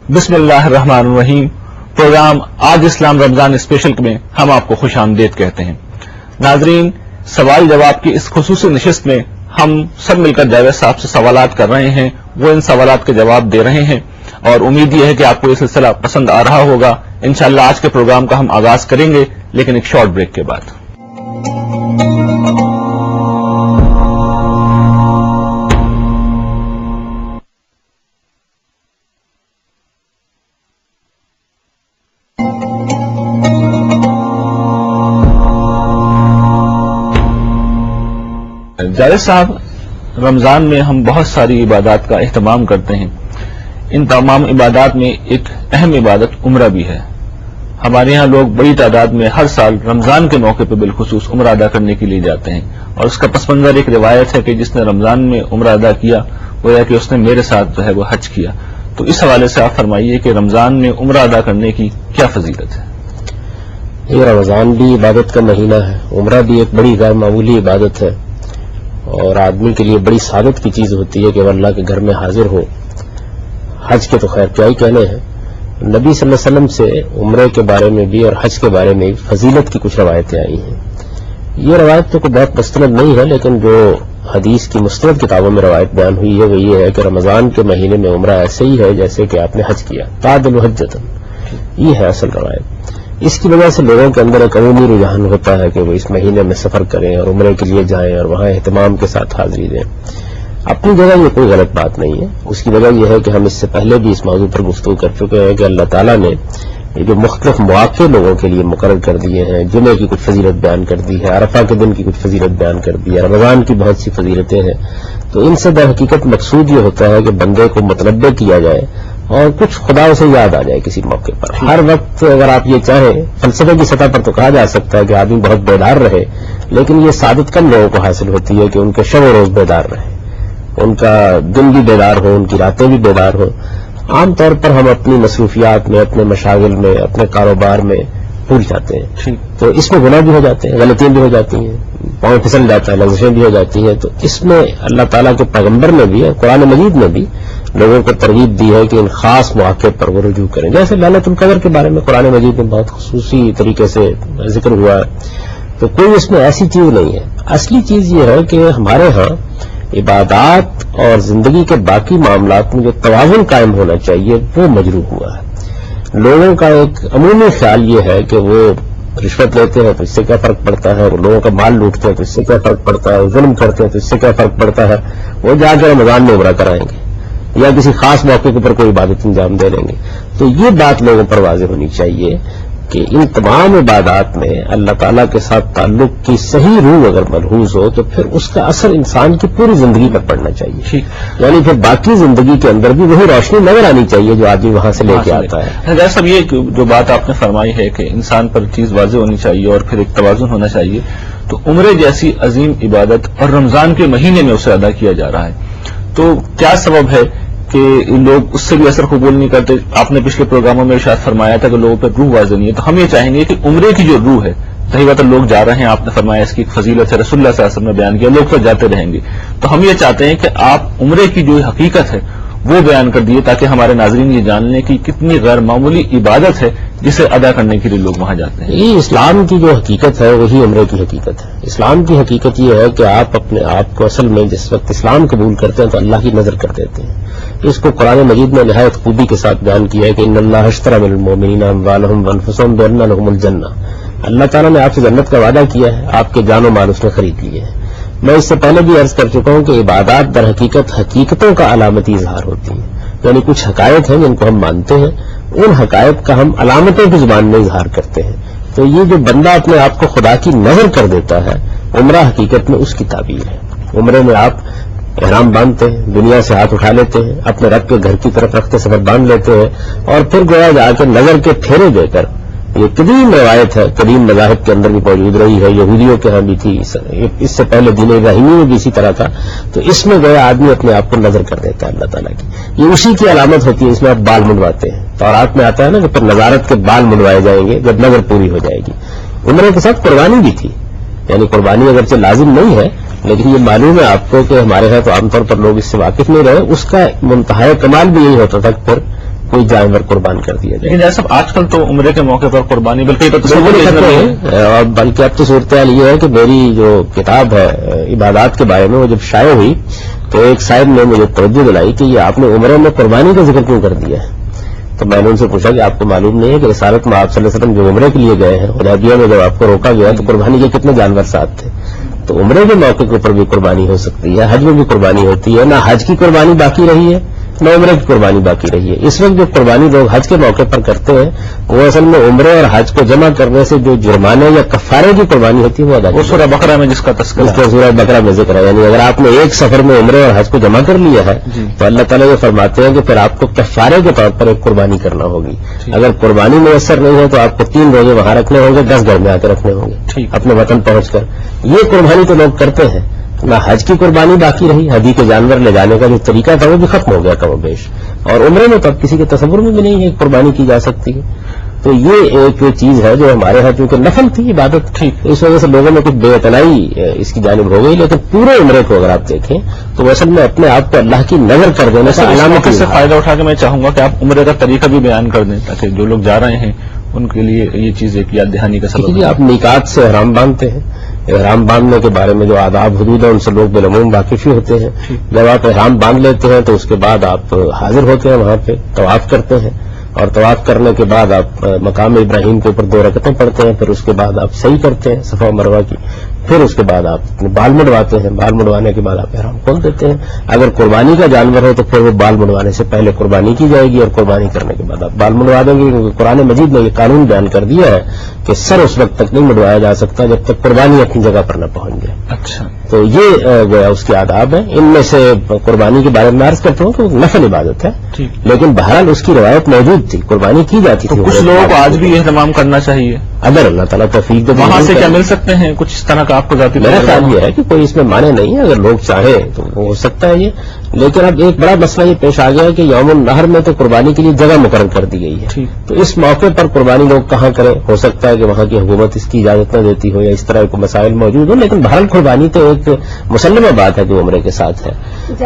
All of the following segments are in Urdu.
بسم اللہ الرحمن الرحیم. پروگرام آج اسلام رمضان اسپیشل میں ہم آپ کو خوش آمدید کہتے ہیں. ناظرین، سوال جواب کی اس خصوصی نشست میں ہم سب مل کر جاوید صاحب سے سوالات کر رہے ہیں. وہ ان سوالات کے جواب دے رہے ہیں اور امید یہ ہے کہ آپ کو یہ سلسلہ پسند آ رہا ہوگا. انشاءاللہ آج کے پروگرام کا ہم آغاز کریں گے، لیکن ایک شارٹ بریک کے بعد. جاوید صاحب، رمضان میں ہم بہت ساری عبادات کا اہتمام کرتے ہیں. ان تمام عبادات میں ایک اہم عبادت عمرہ بھی ہے. ہمارے ہاں لوگ بڑی تعداد میں ہر سال رمضان کے موقع پہ بالخصوص عمرہ ادا کرنے کے لیے جاتے ہیں، اور اس کا پس منظر ایک روایت ہے کہ جس نے رمضان میں عمرہ ادا کیا گویا کہ اس نے میرے ساتھ جو ہے وہ حج کیا. تو اس حوالے سے آپ فرمائیے کہ رمضان میں عمرہ ادا کرنے کی کیا فضیلت ہے؟ یہ رمضان بھی عبادت کا مہینہ ہے، عمرہ بھی ایک بڑی غیر معمولی عبادت ہے، اور آدمی کے لیے بڑی سعادت کی چیز ہوتی ہے کہ وہ اللہ کے گھر میں حاضر ہو. حج کے تو خیر کیا ہی کہنے ہیں. نبی صلی اللہ علیہ وسلم سے عمرے کے بارے میں بھی اور حج کے بارے میں فضیلت کی کچھ روایتیں آئی ہیں. یہ روایت تو کوئی بہت مستند نہیں ہے، لیکن جو حدیث کی مستند کتابوں میں روایت بیان ہوئی ہے وہ یہ ہے کہ رمضان کے مہینے میں عمرہ ایسے ہی ہے جیسے کہ آپ نے حج کیا، تعدل حجۃ. یہ ہے اصل روایت. اس کی وجہ سے لوگوں کے اندر ایک عمومی رجحان ہوتا ہے کہ وہ اس مہینے میں سفر کریں اور عمرے کے لیے جائیں اور وہاں اہتمام کے ساتھ حاضری دیں. اپنی جگہ یہ کوئی غلط بات نہیں ہے. اس کی وجہ یہ ہے کہ ہم اس سے پہلے بھی اس موضوع پر گفتگو کر چکے ہیں کہ اللہ تعالیٰ نے یہ جو مختلف مواقع لوگوں کے لیے مقرر کر دیے ہیں، جمعے کی کچھ فضیلت بیان کر دی ہے، عرفہ کے دن کی کچھ فضیلت بیان کر دی ہے، رمضان کی بہت سی فضیلتیں ہیں. تو ان سے در حقیقت مقصود یہ ہوتا ہے کہ بندے کو متنبع کیا جائے اور کچھ خدا سے یاد آ جائے کسی موقع پر. ہر وقت اگر آپ یہ چاہیں، فلسفے کی سطح پر تو کہا جا سکتا ہے کہ آدمی بہت بیدار رہے، لیکن یہ سعادت کم لوگوں کو حاصل ہوتی ہے کہ ان کے شب و روز بیدار رہے، ان کا دن بھی بیدار ہو، ان کی راتیں بھی بیدار ہو. عام طور پر ہم اپنی مصروفیات میں، اپنے مشاغل میں، اپنے کاروبار میں بھول جاتے ہیں، تو اس میں گناہ بھی ہو جاتے ہیں، غلطیاں بھی ہو جاتی ہیں، پاؤں پھسل جاتا ہے، لغزشیں بھی ہو جاتی ہیں. تو اس میں اللہ تعالیٰ کے پیغمبر نے بھی، قرآن مجید میں بھی لوگوں کو ترغیب دی ہے کہ ان خاص مواقع پر وہ رجوع کریں. جیسے ليلۃ القدر کے بارے میں قرآن مجید میں بہت خصوصی طریقے سے ذکر ہوا ہے. تو کوئی اس میں ایسی چیز نہیں ہے. اصلی چیز یہ ہے کہ ہمارے ہاں عبادات اور زندگی کے باقی معاملات میں جو توازن قائم ہونا چاہیے وہ مجروح ہوا ہے. لوگوں کا ایک عمومی خیال یہ ہے کہ وہ رشوت لیتے ہیں تو اس سے کیا فرق پڑتا ہے، وہ لوگوں کا مال لوٹتے ہیں تو اس سے کیا فرق پڑتا ہے، ظلم کرتے ہیں تو اس سے کیا فرق پڑتا ہے، وہ جا کر رمضان میں عمرہ کرائیں گے یا کسی خاص موقع کے اوپر کوئی عبادت انجام دے لیں گے. تو یہ بات لوگوں پر واضح ہونی چاہیے کہ ان تمام عبادات میں اللہ تعالیٰ کے ساتھ تعلق کی صحیح روح اگر ملحوظ ہو تو پھر اس کا اثر انسان کی پوری زندگی پر پڑنا چاہیے. یعنی پھر باقی زندگی کے اندر بھی وہی روشنی نظر آنی چاہیے جو آدمی وہاں سے لے کے آتا ہے. جیسا یہ جو بات آپ نے فرمائی ہے کہ انسان پر چیز واضح ہونی چاہیے اور پھر ایک توازن ہونا چاہیے، تو عمرے جیسی عظیم عبادت اور رمضان کے مہینے میں اسے ادا کیا جا رہا ہے، تو کیا سبب ہے کہ لوگ اس سے بھی اثر قبول نہیں کرتے؟ آپ نے پچھلے پروگراموں میں ارشاد فرمایا تھا کہ لوگوں پر روح واضح نہیں ہے. تو ہم یہ چاہیں گے کہ عمرے کی جو روح ہے، صحیح بات ہے، لوگ جا رہے ہیں، آپ نے فرمایا اس کی ایک فضیلت ہے، رسول اللہ صلی اللہ علیہ وسلم نے بیان کیا، لوگ تو جاتے رہیں گے. تو ہم یہ چاہتے ہیں کہ آپ عمرے کی جو حقیقت ہے وہ بیان کر دیے تاکہ ہمارے ناظرین یہ جان لیں کہ کتنی غیر معمولی عبادت ہے جسے ادا کرنے کے لیے لوگ وہاں جاتے ہیں. یہ اسلام کی جو حقیقت ہے وہی عمرے کی حقیقت ہے. اسلام کی حقیقت یہ ہے کہ آپ اپنے آپ کو اصل میں جس وقت اسلام قبول کرتے ہیں تو اللہ کی نظر کر دیتے ہیں. اس کو قرآن مجید میں نہایت خوبی کے ساتھ بیان کیا ہے کہ ان اللہ اشتری من المؤمنین اموالهم وانفسهم بان لهم الجنہ. اللہ تعالیٰ نے آپ سے جنت کا وعدہ کیا ہے، آپ کے جان و مال اس نے خرید لیے ہیں. میں اس سے پہلے بھی عرض کر چکا ہوں کہ عبادات در حقیقت حقیقتوں کا علامتی اظہار ہوتی ہیں. یعنی کچھ حقائق ہیں جن کو ہم مانتے ہیں، ان حقائق کا ہم علامتوں کی زبان میں اظہار کرتے ہیں. تو یہ جو بندہ اپنے آپ کو خدا کی نظر کر دیتا ہے، عمرہ حقیقت میں اس کی تعبیر ہے. عمرے میں آپ احرام باندھتے ہیں، دنیا سے ہاتھ اٹھا لیتے ہیں، اپنے رب کے گھر کی طرف رخت سفر باندھ لیتے ہیں، اور پھر گویا جا کے نظر کے پھیرے دے کر، یہ قدیم روایت ہے، قدیم مذاہب کے اندر بھی موجود رہی ہے، یہودیوں کے ہاں بھی تھی، اس سے پہلے دین ابراہیمی میں بھی اسی طرح تھا. تو اس میں گویا آدمی اپنے آپ کو نظر کر دیتا ہے اللہ تعالیٰ کی. یہ اسی کی علامت ہوتی ہے. اس میں آپ بال منڈواتے ہیں، تورات میں آتا ہے نا کہ پھر نظارت کے بال منڈوائے جائیں گے جب نظر پوری ہو جائے گی. عمرے کے ساتھ قربانی بھی تھی، یعنی قربانی اگرچہ لازم نہیں ہے لیکن یہ معلوم ہے آپ کو کہ ہمارے ہاں تو عام طور پر لوگ اس سے واقف نہیں رہے. اس کا منتہا کمال بھی یہی ہوتا تھا کہ پھر کوئی جانور قربان کر دیا جائے. لیکن جیسا آج کل تو عمرے کے موقع پر قربانی بلکہ اور بلکہ اب تو صورتحال یہ ہے کہ میری جو کتاب ہے عبادات کے بارے میں وہ جب شائع ہوئی تو ایک صاحب نے مجھے توجہ دلائی کہ یہ آپ نے عمرے میں قربانی کا ذکر کیوں کر دیا ہے. تو میں نے ان سے پوچھا کہ آپ کو معلوم نہیں ہے کہ رسالت میں آپ صلی اللہ علیہ وسلم جو عمرے کے لیے گئے ہیں حدیبیہ میں جب آپ کو روکا گیا تو قربانی کے کتنے جانور ساتھ تھے. تو عمرے کے موقع کے اوپر بھی قربانی ہو سکتی ہے, حج میں بھی قربانی ہوتی ہے. نہ حج کی قربانی باقی رہی ہے نہ عمرے کی قربانی باقی رہی ہے. اس وقت جو قربانی لوگ حج کے موقع پر کرتے ہیں وہ اصل میں عمرے اور حج کو جمع کرنے سے جو جرمانے یا کفارے کی قربانی ہوتی ہے وہ ادا سورہ بقرہ میں جس کا تذکرہ سورہ بقرہ میں ذکر ہے. یعنی اگر آپ نے ایک سفر میں عمرے اور حج کو جمع کر لیا ہے تو اللہ تعالیٰ یہ فرماتے ہیں کہ پھر آپ کو کفارے کے طور پر ایک قربانی کرنا ہوگی. اگر قربانی میسر نہیں ہے تو آپ کو 3 روزے وہاں رکھنے ہوں گے, 10 گھر میں آ کے رکھنے ہوں گے اپنے وطن پہنچ کر. یہ قربانی تو لوگ کرتے ہیں. نہ حج کی قربانی باقی رہی, حجی کے جانور لے جانے کا جو طریقہ تھا وہ بھی ختم ہو گیا کم و بیش. اور عمرے میں تو اب کسی کے تصور میں بھی نہیں ہے کہ قربانی کی جا سکتی ہے. تو یہ ایک چیز ہے جو ہمارے ہاں چونکہ نفل تھی عبادت تھی, اس وجہ سے لوگوں میں کچھ بے اعتنائی اس کی جانب ہو گئی. لیکن پورے عمرے کو اگر آپ دیکھیں تو اصل میں اپنے آپ کو اللہ کی نظر کر دینے کا علامت سے فائدہ اٹھا کے میں چاہوں گا کہ آپ عمرے کا طریقہ بھی بیان کر دیں تاکہ جو لوگ جا رہے ہیں ان کے لیے یہ چیز ایک یاد دہانی کا سبب ہے. آپ میقات سے احرام باندھتے ہیں. احرام باندھنے کے بارے میں جو آداب حدود ہیں ان سے لوگ بالعموم واقف ہی ہوتے ہیں. جب آپ احرام باندھ لیتے ہیں تو اس کے بعد آپ حاضر ہوتے ہیں, وہاں پہ طواف کرتے ہیں اور طواف کرنے کے بعد آپ مقام ابراہیم کے اوپر 2 رکعتیں پڑھتے ہیں. پھر اس کے بعد آپ سعی کرتے ہیں صفا و مروہ کی. پھر اس کے بعد آپ اپنے بال مڈواتے ہیں. بال مڈوانے کے بعد آپ احرام کھول دیتے ہیں. اگر قربانی کا جانور ہے تو پھر وہ بال مڈوانے سے پہلے قربانی کی جائے گی اور قربانی کرنے کے بعد آپ بال مڈوا دیں گے, کیونکہ قرآن مجید نے یہ قانون بیان کر دیا ہے کہ سر اس وقت تک نہیں مڈوایا جا سکتا جب تک قربانی اپنی جگہ پر نہ پہنچ جائے. اچھا, تو یہ گویا اس کے آداب ہیں. ان میں سے قربانی کے بارے میں عرض کرتا ہوں کہ نفل عبادت ہے, لیکن بہرحال اس کی روایت موجود تھی, قربانی کی جاتی تھی. کچھ لوگوں کو آج بھی یہ اہتمام کرنا چاہیے اگر اللہ تعالیٰ توفیق دے. وہاں سے کیا مل سکتے ہیں کچھ اس طرح کا آپ کو ذاتی میرا خیال یہ ہے کہ کوئی اس میں مانے نہیں ہے. اگر لوگ چاہیں تو وہ ہو سکتا ہے یہ. لیکن اب ایک بڑا مسئلہ یہ پیش آ گیا ہے کہ یوم النحر میں تو قربانی کے لیے جگہ مقرر کر دی گئی ہے. تو اس موقع پر قربانی لوگ کہاں کریں؟ ہو سکتا ہے کہ وہاں کی حکومت اس کی اجازت نہ دیتی ہو یا اس طرح کے مسائل موجود ہوں. لیکن بہرحال قربانی تو ایک مسلمہ بات ہے جو عمرے کے ساتھ ہے.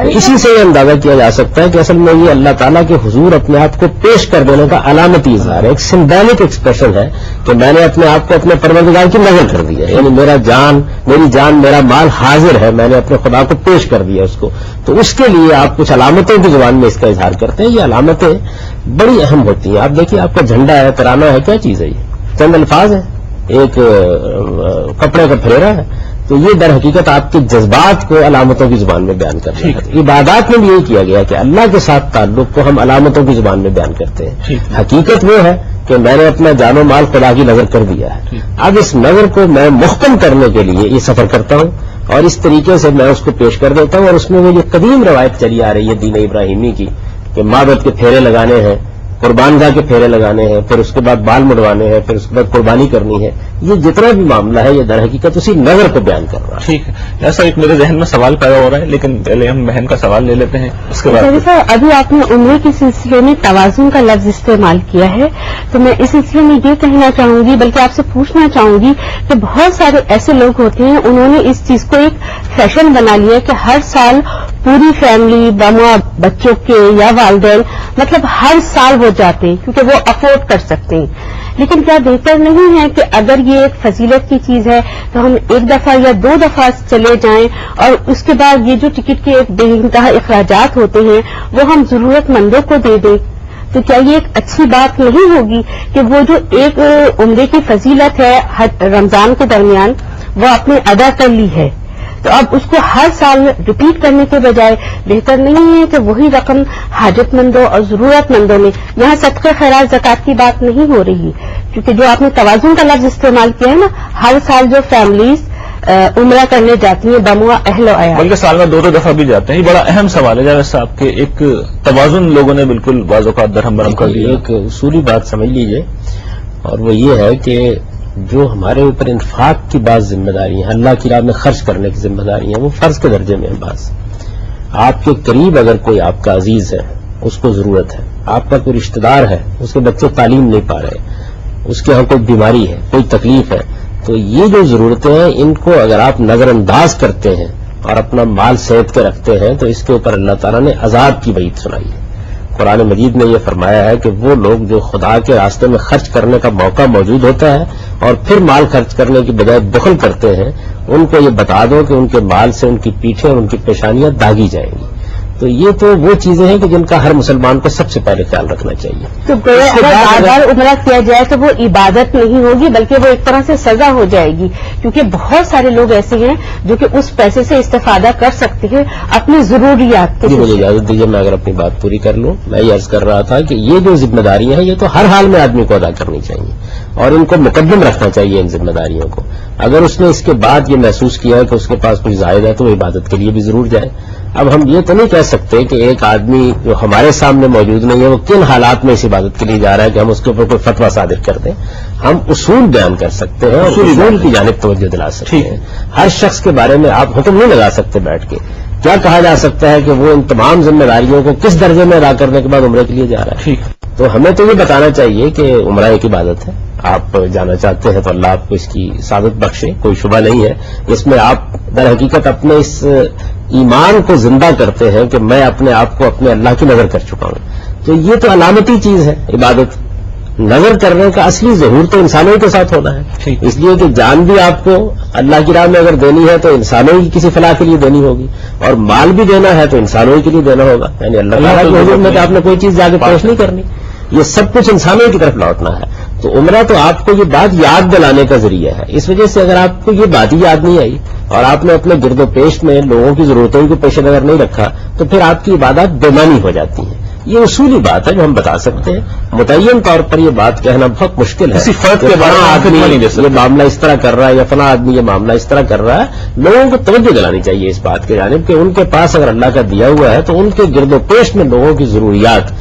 اسی سے یہ اندازہ کیا جا سکتا ہے کہ اصل میں یہ اللہ تعالیٰ کے حضور اپنے آپ کو پیش کر دینے کا علامتی اظہار ہے, ایک سمبولک ایکسپریشن ہے کہ میں نے اپنے آپ کو اپنے پروردگار کی نظر کر دیا ہے. یعنی میری جان میرا مال حاضر ہے, میں نے اپنے خدا کو پیش کر دیا اس کو. تو اس کے لیے آپ کچھ علامتوں کی زبان میں اس کا اظہار کرتے ہیں. یہ علامتیں بڑی اہم ہوتی ہیں. آپ دیکھیے آپ کا جھنڈا ہے, ترانہ ہے, کیا چیز ہے یہ؟ چند الفاظ ہے, ایک کپڑے کا پھریرا ہے. تو یہ در حقیقت آپ کے جذبات کو علامتوں کی زبان میں بیان کرتے ہیں. عبادات میں بھی یہی کیا گیا کہ اللہ کے ساتھ تعلق کو ہم علامتوں کی زبان میں بیان کرتے ہیں. حقیقت وہ ہے کہ میں نے اپنا جان و مال خدا کی نظر کر دیا ہے. اب اس نظر کو میں محکم کرنے کے لیے یہ سفر کرتا ہوں اور اس طریقے سے میں اس کو پیش کر دیتا ہوں. اور اس میں وہ جو قدیم روایت چلی آ رہی ہے دین ابراہیمی کی کہ معبد کے پھیرے لگانے ہیں, قربان گاہ کے پھیرے لگانے ہیں, پھر اس کے بعد بال مڈوانے ہیں, پھر اس کے بعد قربانی کرنی ہے, یہ جتنا بھی معاملہ ہے یہ در حقیقت اسی نظر کو بیان کر رہا ہے. ٹھیک ہے, ایسا ایک میرے ذہن میں سوال پیدا ہو رہا ہے, لیکن پہلے ہم بہن کا سوال لے لیتے ہیں, اس کے بعد. ابھی آپ نے عمرے کے سلسلے میں توازن کا لفظ استعمال کیا ہے, تو میں اس سلسلے میں یہ کہنا چاہوں گی, بلکہ آپ سے پوچھنا چاہوں گی کہ بہت سارے ایسے لوگ ہوتے ہیں انہوں نے اس چیز کو ایک فیشن بنا لیا کہ ہر سال پوری فیملی بما بچوں کے یا والدین مطلب ہر سال وہ جاتے ہیں کیونکہ وہ افورڈ کر سکتے ہیں. لیکن کیا بہتر نہیں ہے کہ اگر یہ ایک فضیلت کی چیز ہے تو ہم 1 دفعہ یا 2 دفعہ چلے جائیں اور اس کے بعد یہ جو ٹکٹ کے ایک بے انتہا اخراجات ہوتے ہیں وہ ہم ضرورت مندوں کو دے دیں؟ تو کیا یہ ایک اچھی بات نہیں ہوگی کہ وہ جو ایک عمرے کی فضیلت ہے رمضان کے درمیان وہ آپ نے ادا کر لی ہے, تو اب اس کو ہر سال ریپیٹ کرنے کے بجائے بہتر نہیں ہے کہ وہی رقم حاجت مندوں اور ضرورت مندوں میں, یہاں صدقہ خیرات زکات کی بات نہیں ہو رہی, کیونکہ جو آپ نے توازن کا لفظ استعمال کیا ہے نا, ہر سال جو فیملیز عمرہ کرنے جاتی ہیں بموا اہل و عیال, بلکہ سال میں 2 دفعہ بھی جاتے ہیں. یہ بڑا اہم سوال ہے جاوید صاحب کہ ایک توازن لوگوں نے بالکل بعض اوقات درہم برہم کر دیا. ایک اصولی بات سمجھ لیجئے, اور وہ یہ ہے کہ جو ہمارے اوپر انفاق کی بعض ذمہ داری ہیں, اللہ کی راہ میں خرچ کرنے کی ذمہ داری ہیں, وہ فرض کے درجے میں ہیں. بعض آپ کے قریب اگر کوئی آپ کا عزیز ہے, اس کو ضرورت ہے, آپ کا کوئی رشتہ دار ہے, اس کے بچے تعلیم نہیں پا رہے, اس کے ہاں کوئی بیماری ہے, کوئی تکلیف ہے, تو یہ جو ضرورتیں ہیں ان کو اگر آپ نظر انداز کرتے ہیں اور اپنا مال صحت کے رکھتے ہیں تو اس کے اوپر اللہ تعالیٰ نے عذاب کی وعید سنائی ہے. قرآن مجید میں یہ فرمایا ہے کہ وہ لوگ جو خدا کے راستے میں خرچ کرنے کا موقع موجود ہوتا ہے اور پھر مال خرچ کرنے کی بجائے بخل کرتے ہیں، ان کو یہ بتا دو کہ ان کے مال سے ان کی پیٹھیں اور ان کی پیشانیاں داغی جائیں گی۔ تو یہ تو وہ چیزیں ہیں کہ جن کا ہر مسلمان کو سب سے پہلے خیال رکھنا چاہیے۔ تو اگر بار بار عمرہ کیا جائے تو وہ عبادت نہیں ہوگی بلکہ وہ ایک طرح سے سزا ہو جائے گی، کیونکہ بہت سارے لوگ ایسے ہیں جو کہ اس پیسے سے استفادہ کر سکتے ہیں اپنی ضروریات کے لیے۔ مجھے اجازت دیجیے میں اگر اپنی بات پوری کر لوں۔ میں یہ عرض کر رہا تھا کہ یہ جو ذمہ داریاں ہیں یہ تو ہر حال میں آدمی کو ادا کرنی چاہیے اور ان کو مقدم رکھنا چاہیے ان ذمہ داریوں کو۔ اگر اس نے اس کے بعد یہ محسوس کیا کہ اس کے پاس کچھ زائد ہے تو وہ عبادت کے لیے بھی ضرور جائے۔ اب ہم یہ تو نہیں کہہ سکتے کہ ایک آدمی جو ہمارے سامنے موجود نہیں ہے وہ کن حالات میں اس عبادت کے لیے جا رہا ہے کہ ہم اس کے اوپر کوئی فتویٰ صادر کر دیں۔ ہم اصول بیان کر سکتے ہیں اور اصول کی جانب توجہ دلا سکتے ہیں۔ ہر شخص کے بارے میں آپ حکم نہیں لگا سکتے بیٹھ کے۔ کیا کہا جا سکتا ہے کہ وہ ان تمام ذمہ داریوں کو کس درجے میں ادا کرنے کے بعد عمرے کے لیے جا رہا ہے؟ تو ہمیں تو یہ بتانا چاہیے کہ عمرہ ایک عبادت ہے، آپ جانا چاہتے ہیں تو اللہ آپ کو اس کی سعادت بخشے، کوئی شبہ نہیں ہے۔ اس میں آپ در حقیقت اپنے اس ایمان کو زندہ کرتے ہیں کہ میں اپنے آپ کو اپنے اللہ کی نظر کر چکا ہوں۔ تو یہ تو علامتی چیز ہے عبادت۔ نظر کرنے کا اصلی ظہور تو انسانوں کے ساتھ ہونا ہے، اس لیے کہ جان بھی آپ کو اللہ کی راہ میں اگر دینی ہے تو انسانوں کی کسی فلاح کے لیے دینی ہوگی، اور مال بھی دینا ہے تو انسانوں کے لیے دینا ہوگا، یعنی اللہ تعالیٰ کے حضور میں کہ آپ نے کوئی چیز جا کے پیش نہیں کرنی، یہ سب کچھ انسانوں کی طرف لوٹنا ہے۔ تو عمرہ تو آپ کو یہ بات یاد دلانے کا ذریعہ ہے۔ اس وجہ سے اگر آپ کو یہ بات ہی یاد نہیں آئی اور آپ نے اپنے گرد و پیش میں لوگوں کی ضرورتوں کو پیش نظر نہیں رکھا تو پھر آپ کی عبادات بےمانی ہو جاتی ہیں۔ یہ اصولی بات ہے جو ہم بتا سکتے ہیں، متعین طور پر یہ بات کہنا بہت مشکل ہے۔ کسی فرد کے بارے میں یہ معاملہ اس طرح کر رہا ہے یا فلاں آدمی یہ معاملہ اس طرح کر رہا ہے، لوگوں کو توجہ دلانی چاہیے اس بات کی جانب کہ ان کے پاس اگر اللہ کا دیا ہوا ہے تو ان کے گرد و پیش میں لوگوں کی ضروریات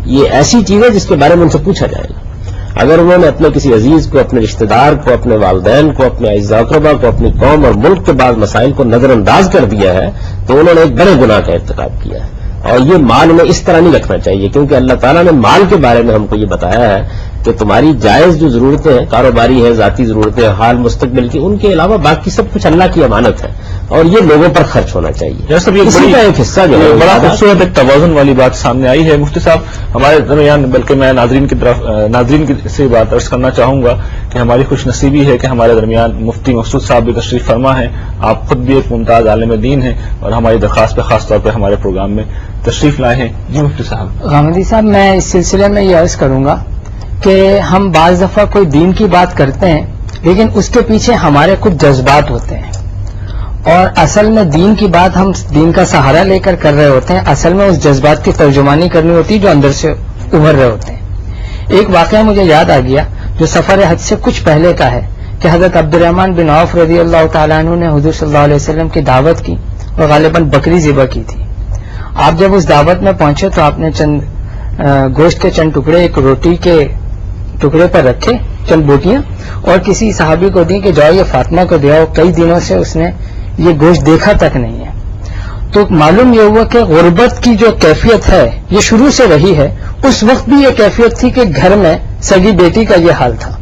یہ ایسی چیز ہے جس کے بارے میں ان سے پوچھا جائے گا۔ اگر انہوں نے اپنے کسی عزیز کو، اپنے رشتہ دار کو، اپنے والدین کو، اپنے اعزاء اقربا کو، اپنی قوم اور ملک کے بعض مسائل کو نظر انداز کر دیا ہے تو انہوں نے ایک بڑے گناہ کا ارتکاب کیا ہے۔ اور یہ مال میں اس طرح نہیں رکھنا چاہیے، کیونکہ اللہ تعالیٰ نے مال کے بارے میں ہم کو یہ بتایا ہے کہ تمہاری جائز جو ضرورتیں ہیں، کاروباری ہے، ذاتی ضرورتیں، حال مستقبل کی، ان کے علاوہ باقی سب کچھ اللہ کی امانت ہے اور یہ لوگوں پر خرچ ہونا چاہیے۔ اسی کا ایک حصہ جو ہے بڑا خوبصورت ایک توازن والی بات سامنے آئی ہے مفتی صاحب ہمارے درمیان، بلکہ میں ناظرین سے بات عرض کرنا چاہوں گا کہ ہماری خوش نصیبی ہے کہ ہمارے درمیان مفتی مقصود صاحب بھی تشریف فرما ہیں۔ آپ خود بھی ایک ممتاز عالم دین ہیں اور ہماری درخواست پہ خاص طور پہ ہمارے پروگرام میں تشریف لائے ہیں۔ جی مفتی صاحب۔ غامدی صاحب، میں اس سلسلے میں یہ عرض کروں گا کہ ہم بعض دفعہ کوئی دین کی بات کرتے ہیں لیکن اس کے پیچھے ہمارے کچھ جذبات ہوتے ہیں، اور اصل میں دین کی بات ہم دین کا سہارا لے کر رہے ہوتے ہیں، اصل میں اس جذبات کی ترجمانی کرنی ہوتی ہے جو اندر سے ابھر رہے ہوتے ہیں۔ ایک واقعہ مجھے یاد آ گیا جو سفر حج سے کچھ پہلے کا ہے کہ حضرت عبد الرحمن بن عوف رضی اللہ تعالیٰ عنہ نے حضور صلی اللہ علیہ وسلم کی دعوت کی اور غالباً بکری ذبح کی تھی۔ آپ جب اس دعوت میں پہنچے تو آپ نے چند گوشت کے چند ٹکڑے ایک روٹی کے ٹکڑے پر رکھے، چند بوٹیاں، اور کسی صحابی کو دی کہ جاؤ یہ فاطمہ کو دیا، کئی دنوں سے اس نے یہ گوشت دیکھا تک نہیں ہے۔ تو معلوم یہ ہوا کہ غربت کی جو کیفیت ہے یہ شروع سے رہی ہے، اس وقت بھی یہ کیفیت تھی کہ گھر میں سگی بیٹی کا یہ حال تھا۔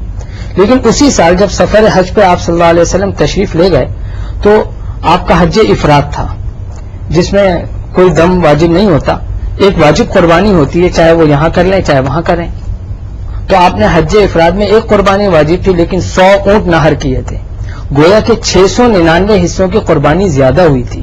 لیکن اسی سال جب سفر حج پہ آپ صلی اللہ علیہ وسلم تشریف لے گئے تو آپ کا حج افراد تھا جس میں کوئی دم واجب نہیں ہوتا، ایک واجب قربانی ہوتی ہے، چاہے وہ یہاں کر لیں چاہے وہاں کریں۔ تو آپ نے حج افراد میں ایک قربانی واجب تھی لیکن 100 اونٹ نہر کیے تھے، گویا کہ 699 حصوں کی قربانی زیادہ ہوئی تھی۔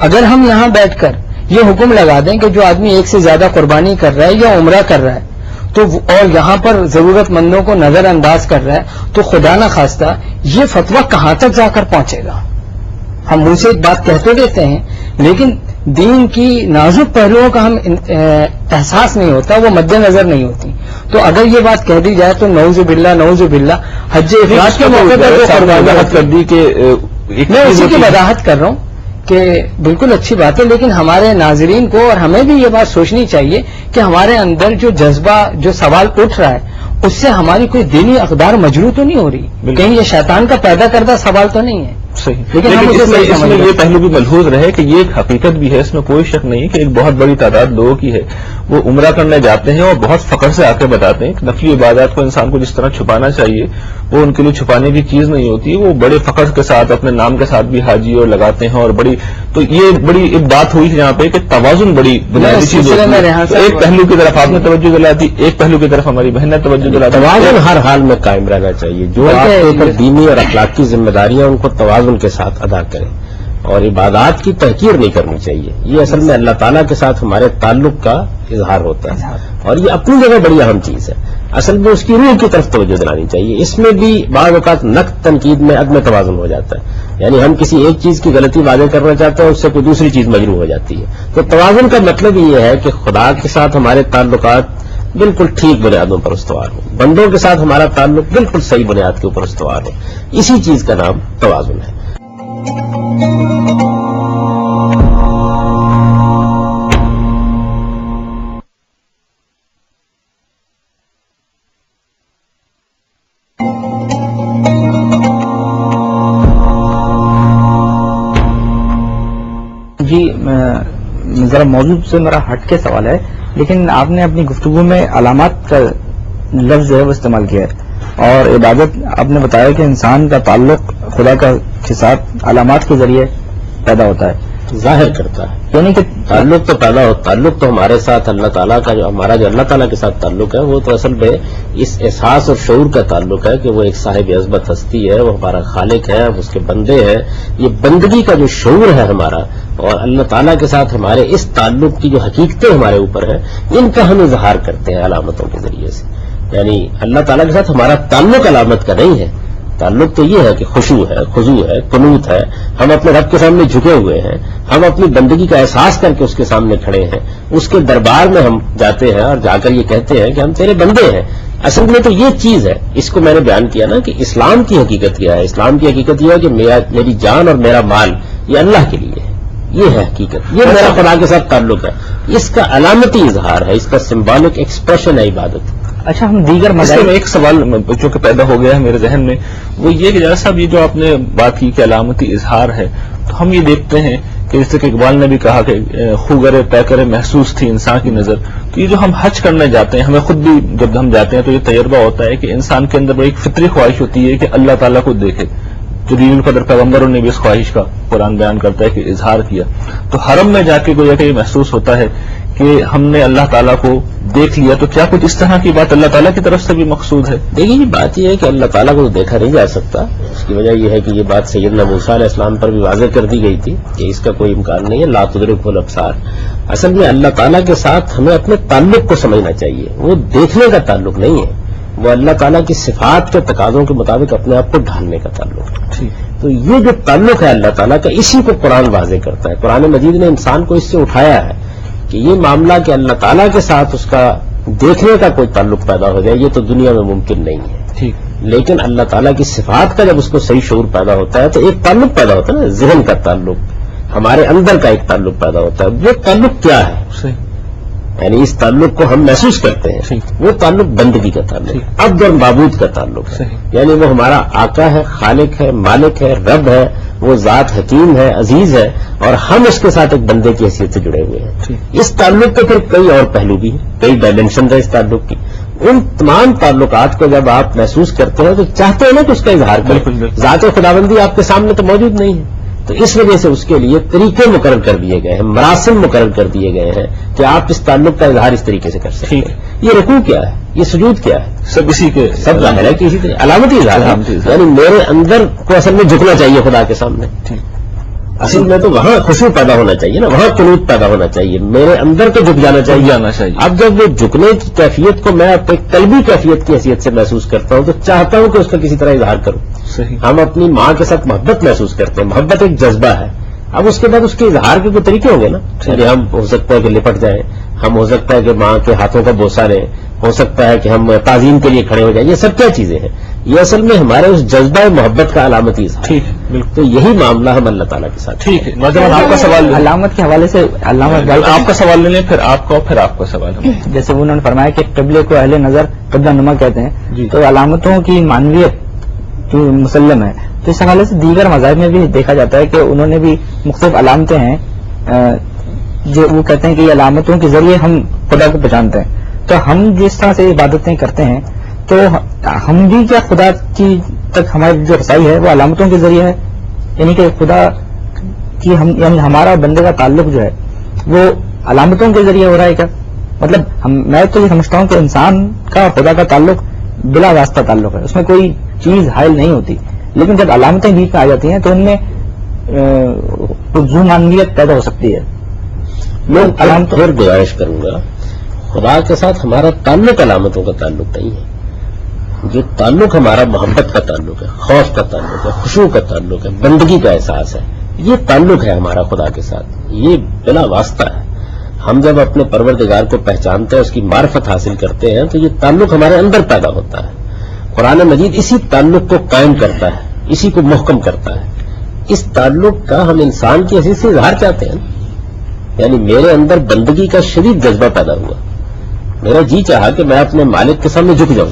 اگر ہم یہاں بیٹھ کر یہ حکم لگا دیں کہ جو آدمی ایک سے زیادہ قربانی کر رہا ہے یا عمرہ کر رہا ہے تو اور یہاں پر ضرورت مندوں کو نظر انداز کر رہا ہے تو خدا نہ خواستہ یہ فتویٰ کہاں تک جا کر پہنچے گا؟ ہم منہ سے ایک بات کہہ تو دیتے ہیں لیکن دین کی نازک پہلوؤں کا ہم احساس نہیں ہوتا، وہ مد نظر نہیں ہوتی۔ تو اگر یہ بات کہہ دی جائے تو نعوذ باللہ حج افراد کے موقع پر وضاحت کر دی کہ میں اسی کی وضاحت کر رہا ہوں کہ بالکل اچھی بات ہے، لیکن ہمارے ناظرین کو اور ہمیں بھی یہ بات سوچنی چاہیے کہ ہمارے اندر جو جذبہ جو سوال اٹھ رہا ہے اس سے ہماری کوئی دینی اقدار مجروح تو نہیں ہو رہی، کہیں یہ شیطان کا پیدا کردہ سوال تو نہیں ہے۔ صحیح، لیکن اس میں یہ پہلو بھی ملحوظ رہے کہ یہ ایک حقیقت بھی ہے، اس میں کوئی شک نہیں کہ ایک بہت بڑی تعداد لوگوں کی ہے وہ عمرہ کرنے جاتے ہیں اور بہت فخر سے آ کے بتاتے ہیں کہ نفلی عبادات کو انسان کو جس طرح چھپانا چاہیے وہ ان کے لیے چھپانے کی چیز نہیں ہوتی، وہ بڑے فخر کے ساتھ اپنے نام کے ساتھ بھی حاجی اور لگاتے ہیں، اور تو یہ بڑی ایک بات ہوئی یہاں پہ کہ توازن بڑی بنیادی چیز ہوتی ہے. ایک پہلو کی طرف آپ نے توجہ دلاتی، ایک پہلو کی طرف ہماری بہن نے توجہ دلاتی. توازن ہر حال میں قائم رہنا چاہیے، جو آپ کے اوپر دینی اور اخلاقی ذمہ داریاں ان کو توازن کے ساتھ ادا کریں، اور عبادات کی تحقیر نہیں کرنی چاہیے. یہ اصل میں اللہ تعالیٰ کے ساتھ ہمارے تعلق کا اظہار ہوتا ہے، اور یہ اپنی جگہ بڑی اہم چیز ہے. اصل میں اس کی روح کی طرف توجہ دلانی چاہیے. اس میں بھی بعض اوقات نقد تنقید میں عدم توازن ہو جاتا ہے، یعنی ہم کسی ایک چیز کی غلطی واضح کرنا چاہتے ہیں، اس سے کوئی دوسری چیز مجروح ہو جاتی ہے. تو توازن کا مطلب یہ ہے کہ خدا کے ساتھ ہمارے تعلقات بالکل ٹھیک بنیادوں پر استوار ہو، بندوں کے ساتھ ہمارا تعلق بالکل صحیح بنیاد کے اوپر استوار ہو. اسی چیز کا نام توازن ہے. جی ذرا موضوع سے میرا ہٹ کے سوال ہے، لیکن آپ نے اپنی گفتگو میں علامات کا لفظ ہے وہ استعمال کیا ہے، اور عبادت آپ نے بتایا کہ انسان کا تعلق خدا کے ساتھ علامات کے ذریعے پیدا ہوتا ہے، ظاہر کرتا ہے. یعنی کہ تعلق تو پیدا ہو، تعلق تو ہمارے ساتھ اللہ تعالیٰ کا جو اللہ تعالیٰ کے ساتھ تعلق ہے، وہ تو اصل میں اس احساس اور شعور کا تعلق ہے کہ وہ ایک صاحب عظمت ہستی ہے، وہ ہمارا خالق ہے، ہم اس کے بندے ہیں. یہ بندگی کا جو شعور ہے ہمارا، اور اللہ تعالیٰ کے ساتھ ہمارے اس تعلق کی جو حقیقتیں ہمارے اوپر ہیں، ان کا ہم اظہار کرتے ہیں علامتوں کے ذریعے سے. یعنی اللہ تعالیٰ کے ساتھ ہمارا تعلق علامت کا نہیں ہے. تعلق تو یہ ہے کہ خشوع ہے، خضوع ہے، قنوت ہے، ہم اپنے رب کے سامنے جھکے ہوئے ہیں، ہم اپنی بندگی کا احساس کر کے اس کے سامنے کھڑے ہیں، اس کے دربار میں ہم جاتے ہیں اور جا کر یہ کہتے ہیں کہ ہم تیرے بندے ہیں. اصل میں تو یہ چیز ہے، اس کو میں نے بیان کیا نا کہ اسلام کی حقیقت کیا ہے. اسلام کی حقیقت یہ ہے کہ میری جان اور میرا مال یہ اللہ کے لیے ہے. یہ ہے حقیقت، یہ میرا خدا کے ساتھ تعلق ہے. اس کا علامتی اظہار ہے، اس کا سمبولک ایکسپریشن ہے عبادت. اچھا، ہم دیگر مسئلے میں ایک سوال جو کہ پیدا ہو گیا ہے میرے ذہن میں، وہ یہ کہ جیسا صاحب یہ جو آپ نے بات کی کہ علامتی اظہار ہے، تو ہم یہ دیکھتے ہیں کہ جس طرح کہ اقبال نے بھی کہا کہ خوگرے پیکرے محسوس تھی انسان کی نظر. تو یہ جو ہم حج کرنے جاتے ہیں، ہمیں خود بھی جب ہم جاتے ہیں تو یہ تجربہ ہوتا ہے کہ انسان کے اندر ایک فطری خواہش ہوتی ہے کہ اللہ تعالیٰ کو دیکھے. جلیل القدر پیغمبروں نے بھی اس خواہش کا قرآن بیان کرتا ہے کہ اظہار کیا. تو حرم میں جا کے گویا کہ یہ محسوس ہوتا ہے کہ ہم نے اللہ تعالیٰ کو دیکھ لیا. تو کیا کچھ اس طرح کی بات اللہ تعالیٰ کی طرف سے بھی مقصود ہے؟ دیکھیے، یہ بات یہ ہے کہ اللہ تعالیٰ کو تو دیکھا نہیں جا سکتا. اس کی وجہ یہ ہے کہ یہ بات سیدنا موسیٰ علیہ السلام پر بھی واضح کر دی گئی تھی کہ اس کا کوئی امکان نہیں ہے. لا تدرکہ الابصار. اصل میں اللہ تعالیٰ کے ساتھ ہمیں اپنے تعلق کو سمجھنا چاہیے. وہ دیکھنے کا تعلق نہیں ہے، وہ اللہ تعالیٰ کی صفات کے تقاضوں کے مطابق اپنے آپ کو ڈھالنے کا تعلق ہے. تو یہ جو تعلق ہے اللہ تعالیٰ کا، اسی کو قرآن واضح کرتا ہے. قرآن مجید نے انسان کو اس سے اٹھایا ہے کہ یہ معاملہ کہ اللہ تعالیٰ کے ساتھ اس کا دیکھنے کا کوئی تعلق پیدا ہو جائے، یہ تو دنیا میں ممکن نہیں ہے. لیکن اللہ تعالیٰ کی صفات کا جب اس کو صحیح شعور پیدا ہوتا ہے تو ایک تعلق پیدا ہوتا ہے نا، ذہن کا تعلق، ہمارے اندر کا ایک تعلق پیدا ہوتا ہے. وہ تعلق کیا ہے؟ یعنی اس تعلق کو ہم محسوس کرتے ہیں. وہ تعلق بندگی کا تعلق، عبد اور معبود کا تعلق ہے. یعنی وہ ہمارا آقا ہے، خالق ہے، مالک ہے، رب ہے، وہ ذات حکیم ہے، عزیز ہے، اور ہم اس کے ساتھ ایک بندے کی حیثیت سے جڑے ہوئے ہیں. اس تعلق کے پھر کئی اور پہلو بھی ہیں، کئی ڈائمینشن ہے اس تعلق کی. ان تمام تعلقات کو جب آپ محسوس کرتے ہیں تو چاہتے ہیں نا کہ اس کا اظہار کریں. ذات خداوندی آپ کے سامنے تو موجود نہیں ہے، تو اس وجہ سے اس کے لیے طریقے مقرر کر دیے گئے ہیں، مراسم مقرر کر دیے گئے ہیں کہ آپ اس تعلق کا اظہار اس طریقے سے کر سکتے ہیں. یہ رکوع کیا ہے، یہ سجود کیا ہے، سب اسی کے سب ظاہر ہے کہ اسی طرح علامتی اظہار ہے. یعنی میرے اندر کو اصل میں جھکنا چاہیے خدا کے سامنے. اصل میں تو وہاں خشوع پیدا ہونا چاہیے نا، وہاں قنوت پیدا ہونا چاہیے، میرے اندر تو جھک جانا چاہیے. اب جب وہ جھکنے کی کیفیت کو میں اپنے قلبی کیفیت کی حیثیت سے محسوس کرتا ہوں تو چاہتا ہوں کہ اس کا کسی طرح اظہار کروں. ہم اپنی ماں کے ساتھ محبت محسوس کرتے ہیں، محبت ایک جذبہ ہے. اب اس کے بعد اس کے اظہار کے کوئی طریقے ہوں گے نا. یعنی ہم ہو سکتا ہے کہ لپٹ جائیں، ہم ہو سکتا ہے کہ ماں کے ہاتھوں کا بوسہ لیں، ہو سکتا ہے کہ ہم تعظیم کے لیے کھڑے ہو جائیں. یہ سب کیا چیزیں ہیں؟ یہ اصل میں ہمارے اس جذبہ محبت کا علامتی اظہار ہے. تو یہی معاملہ ہم اللہ تعالیٰ کے ساتھ. ٹھیک ہے، نوجوان آپ کا سوال علامت کے حوالے سے آپ کا سوال لے لیں، پھر آپ کا، پھر آپ کا سوال. جیسے انہوں نے فرمایا کہ قبلے کو اہل نظر قبلہ نما کہتے ہیں، تو علامتوں کی معنویت جو مسلم ہے، تو اس حوالے سے دیگر مذاہب میں بھی دیکھا جاتا ہے کہ انہوں نے بھی مختلف علامتیں ہیں جو وہ کہتے ہیں کہ یہ علامتوں کے ذریعے ہم خدا کو پہچانتے ہیں، تو ہم جس طرح سے عبادتیں کرتے ہیں تو ہم بھی کیا خدا کی تک ہماری جو رسائی ہے وہ علامتوں کے ذریعے ہے؟ یعنی کہ خدا کی یعنی ہمارا بندے کا تعلق جو ہے وہ علامتوں کے ذریعے ہو رہا ہے کیا؟ مطلب میں تو یہ سمجھتا ہوں کہ انسان کا خدا کا تعلق بلا واسطہ تعلق ہے، اس میں کوئی چیز حائل نہیں ہوتی، لیکن جب علامتیں بیچ میں آ جاتی ہیں تو ان میں ذومانیت پیدا ہو سکتی ہے. لوگ علامتوں پھر گزارش کروں گا، خدا کے ساتھ ہمارا تعلق علامتوں کا تعلق نہیں ہے. جو تعلق ہمارا محبت کا تعلق ہے، خوف کا تعلق ہے، خشوع کا تعلق ہے، بندگی کا احساس ہے، یہ تعلق ہے ہمارا خدا کے ساتھ، یہ بلا واسطہ ہے. ہم جب اپنے پروردگار کو پہچانتے ہیں، اس کی معرفت حاصل کرتے ہیں، تو یہ تعلق ہمارے اندر پیدا ہوتا ہے. قرآن مجید اسی تعلق کو قائم کرتا ہے، اسی کو محکم کرتا ہے. اس تعلق کا ہم انسان کی حیثیت سے اظہار چاہتے ہیں، یعنی میرے اندر بندگی کا شدید جذبہ پیدا ہوا، میرا جی چاہا کہ میں اپنے مالک کے سامنے جھک جاؤں،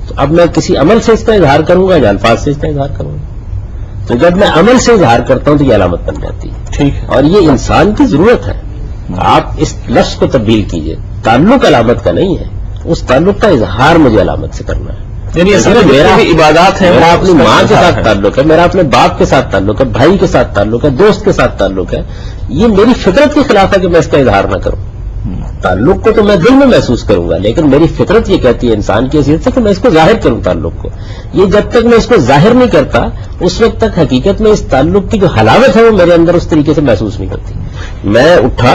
تو اب میں کسی عمل سے اس کا اظہار کروں گا یا الفاظ سے اس کا اظہار کروں گا؟ تو جب میں عمل سے اظہار کرتا ہوں تو یہ علامت بن جاتی ہے. ٹھیک ہے. اور یہ انسان کی ضرورت ہے. آپ اس لفظ کو تبدیل کیجئے، تعلق علامت کا نہیں ہے، اس تعلق کا اظہار مجھے علامت سے کرنا ہے. یعنی اصل میں میرا عبادات ہے، میرا اپنی ماں کے ساتھ تعلق ہے، میرا اپنے باپ کے ساتھ تعلق ہے، بھائی کے ساتھ تعلق ہے، دوست کے ساتھ تعلق ہے. یہ میری فطرت کے خلاف ہے کہ میں اس کا اظہار نہ کروں. تعلق کو تو میں دل میں محسوس کروں گا، لیکن میری فطرت یہ کہتی ہے انسان کی حیثیت سے کہ میں اس کو ظاہر کروں. تعلق کو یہ جب تک میں اس کو ظاہر نہیں کرتا اس وقت تک حقیقت میں اس تعلق کی جو حلاوت ہے وہ میرے اندر اس طریقے سے محسوس نہیں کرتی. میں اٹھا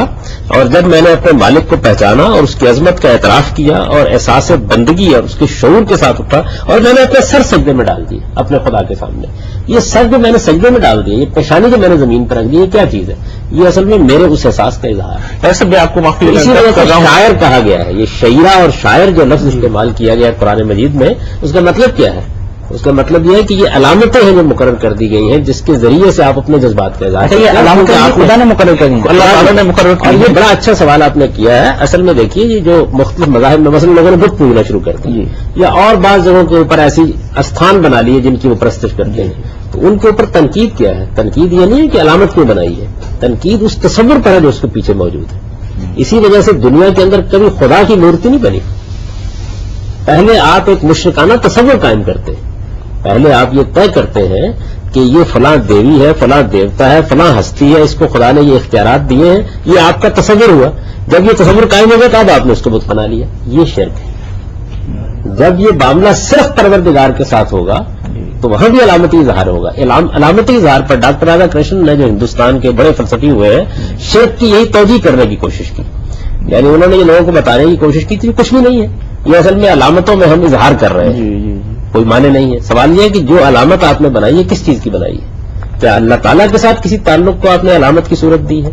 اور جب میں نے اپنے مالک کو پہچانا اور اس کی عظمت کا اعتراف کیا اور احساس بندگی اور اس کے شعور کے ساتھ اٹھا اور میں نے اپنے سر سجدے میں ڈال دیا اپنے خدا کے سامنے. یہ سر جو میں نے سجدے میں ڈال دیا، یہ پیشانی جو میں نے زمین پر رکھ دی، یہ کیا چیز ہے؟ یہ اصل میں میرے اس احساس کا اظہار ہے. ویسے بھی آپ کو معافی اسی وجہ سے شاعر کہا گیا ہے. یہ شعرا اور شاعر جو لفظ استعمال کیا گیا ہے قرآن مجید میں، اس کا مطلب کیا ہے؟ اس کا مطلب یہ ہے کہ یہ علامتیں ہیں جو مقرر کر دی گئی ہیں جس کے ذریعے سے آپ اپنے جذبات کا اظہار کرتے ہیں. یہ علامتیں خدا نے مقرر کری ہیں، اللہ تعالیٰ نے مقرر اور یہ بڑا اچھا سوال آپ نے کیا ہے. اصل میں دیکھیے یہ جو مختلف مذاہب میں مثلا لوگوں نے بت پوجنا شروع کر دی یا اور بعض جگہوں کے اوپر ایسی استھان بنا لیے جن کی وہ پرستش کرتے ہیں، تو ان کے اوپر تنقید کیا ہے؟ تنقید یہ نہیں ہے کہ علامت کیوں بنائی ہے، تنقید اس تصور پر ہے جو اس کے پیچھے موجود ہے. اسی وجہ سے دنیا کے اندر کبھی خدا کی مورتی نہیں بنی. پہلے آپ ایک مشرکانہ تصور قائم کرتے ہیں، پہلے آپ یہ طے کرتے ہیں کہ یہ فلاں دیوی ہے، فلاں دیوتا ہے، فلاں ہستی ہے، اس کو خدا نے یہ اختیارات دیے ہیں، یہ آپ کا تصور ہوا. جب یہ تصور قائم ہو گیا تو اب آپ نے اس کو بت بنا لیا. یہ شرک ہے. جب یہ معاملہ صرف پروردگار کے ساتھ ہوگا تو وہاں بھی علامتی اظہار ہوگا. علامتی اظہار پر ڈاکٹر رادا کرشن نے جو ہندوستان کے بڑے فلسفی ہوئے ہیں، شرک کی یہی توجیہ کرنے کی کوشش کی. یعنی انہوں نے یہ لوگوں کو بتانے کی کوشش کی تھی کچھ بھی نہیں ہے، یہ اصل میں علامتوں میں ہم اظہار کر رہے ہیں، کوئی معنی نہیں ہے. سوال یہ ہے کہ جو علامت آپ نے بنائی ہے کس چیز کی بنائی ہے؟ کیا اللہ تعالیٰ کے ساتھ کسی تعلق کو آپ نے علامت کی صورت دی ہے،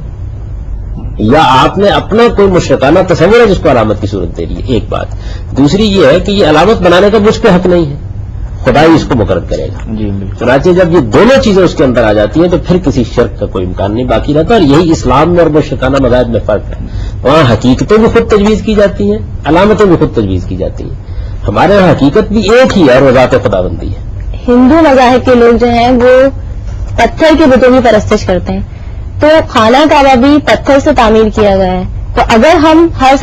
یا آپ نے اپنا کوئی مشرکانہ تصور ہے جس کو علامت کی صورت دے رہی ہے؟ ایک بات. دوسری یہ ہے کہ یہ علامت بنانے کا مجھ پہ حق نہیں ہے، خدا ہی اس کو مقرر کرے گا. چنانچہ جب یہ دونوں چیزیں اس کے اندر آ جاتی ہیں تو پھر کسی شرک کا کوئی امکان نہیں باقی رہتا. اور یہی اسلام میں اور مشرکانہ مذاہب میں فرق ہے. وہاں حقیقتیں بھی خود تجویز کی جاتی ہیں، علامتیں بھی خود تجویز کی جاتی ہیں. ہمارے یہاں حقیقت بھی ایک ہی ہے اور وہ ذات خدا بندی ہے. ہندو مذاہب کے لوگ جو ہیں وہ پتھر کے بتوں کی پرستش کرتے ہیں، تو خانہ کعبہ بھی پتھر سے تعمیر کیا گیا ہے. تو اگر ہم ہر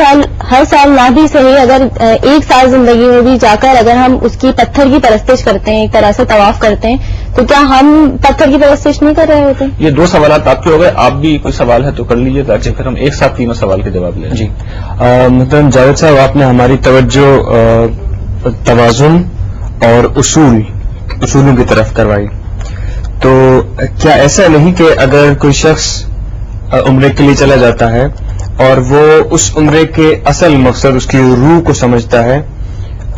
سال نہ بھی صحیح، اگر ایک سال زندگی میں بھی جا کر اگر ہم اس کی پتھر کی پرستش کرتے ہیں، ایک طرح سے طواف کرتے ہیں، تو کیا ہم پتھر کی پرستش نہیں کر رہے ہوتے؟ یہ دو سوالات آپ کے ہو گئے. آپ بھی کوئی سوال ہے تو کر لیجیے تاکہ پھر ہم ایک ساتھ تینوں سوال کے جواب لیں. جی محترم جاوید صاحب، آپ نے ہماری توجہ توازن اور اصولوں کی طرف کروائی. تو کیا ایسا نہیں کہ اگر کوئی شخص عمرے کے لیے چلا جاتا ہے اور وہ اس عمرے کے اصل مقصد اس کی روح کو سمجھتا ہے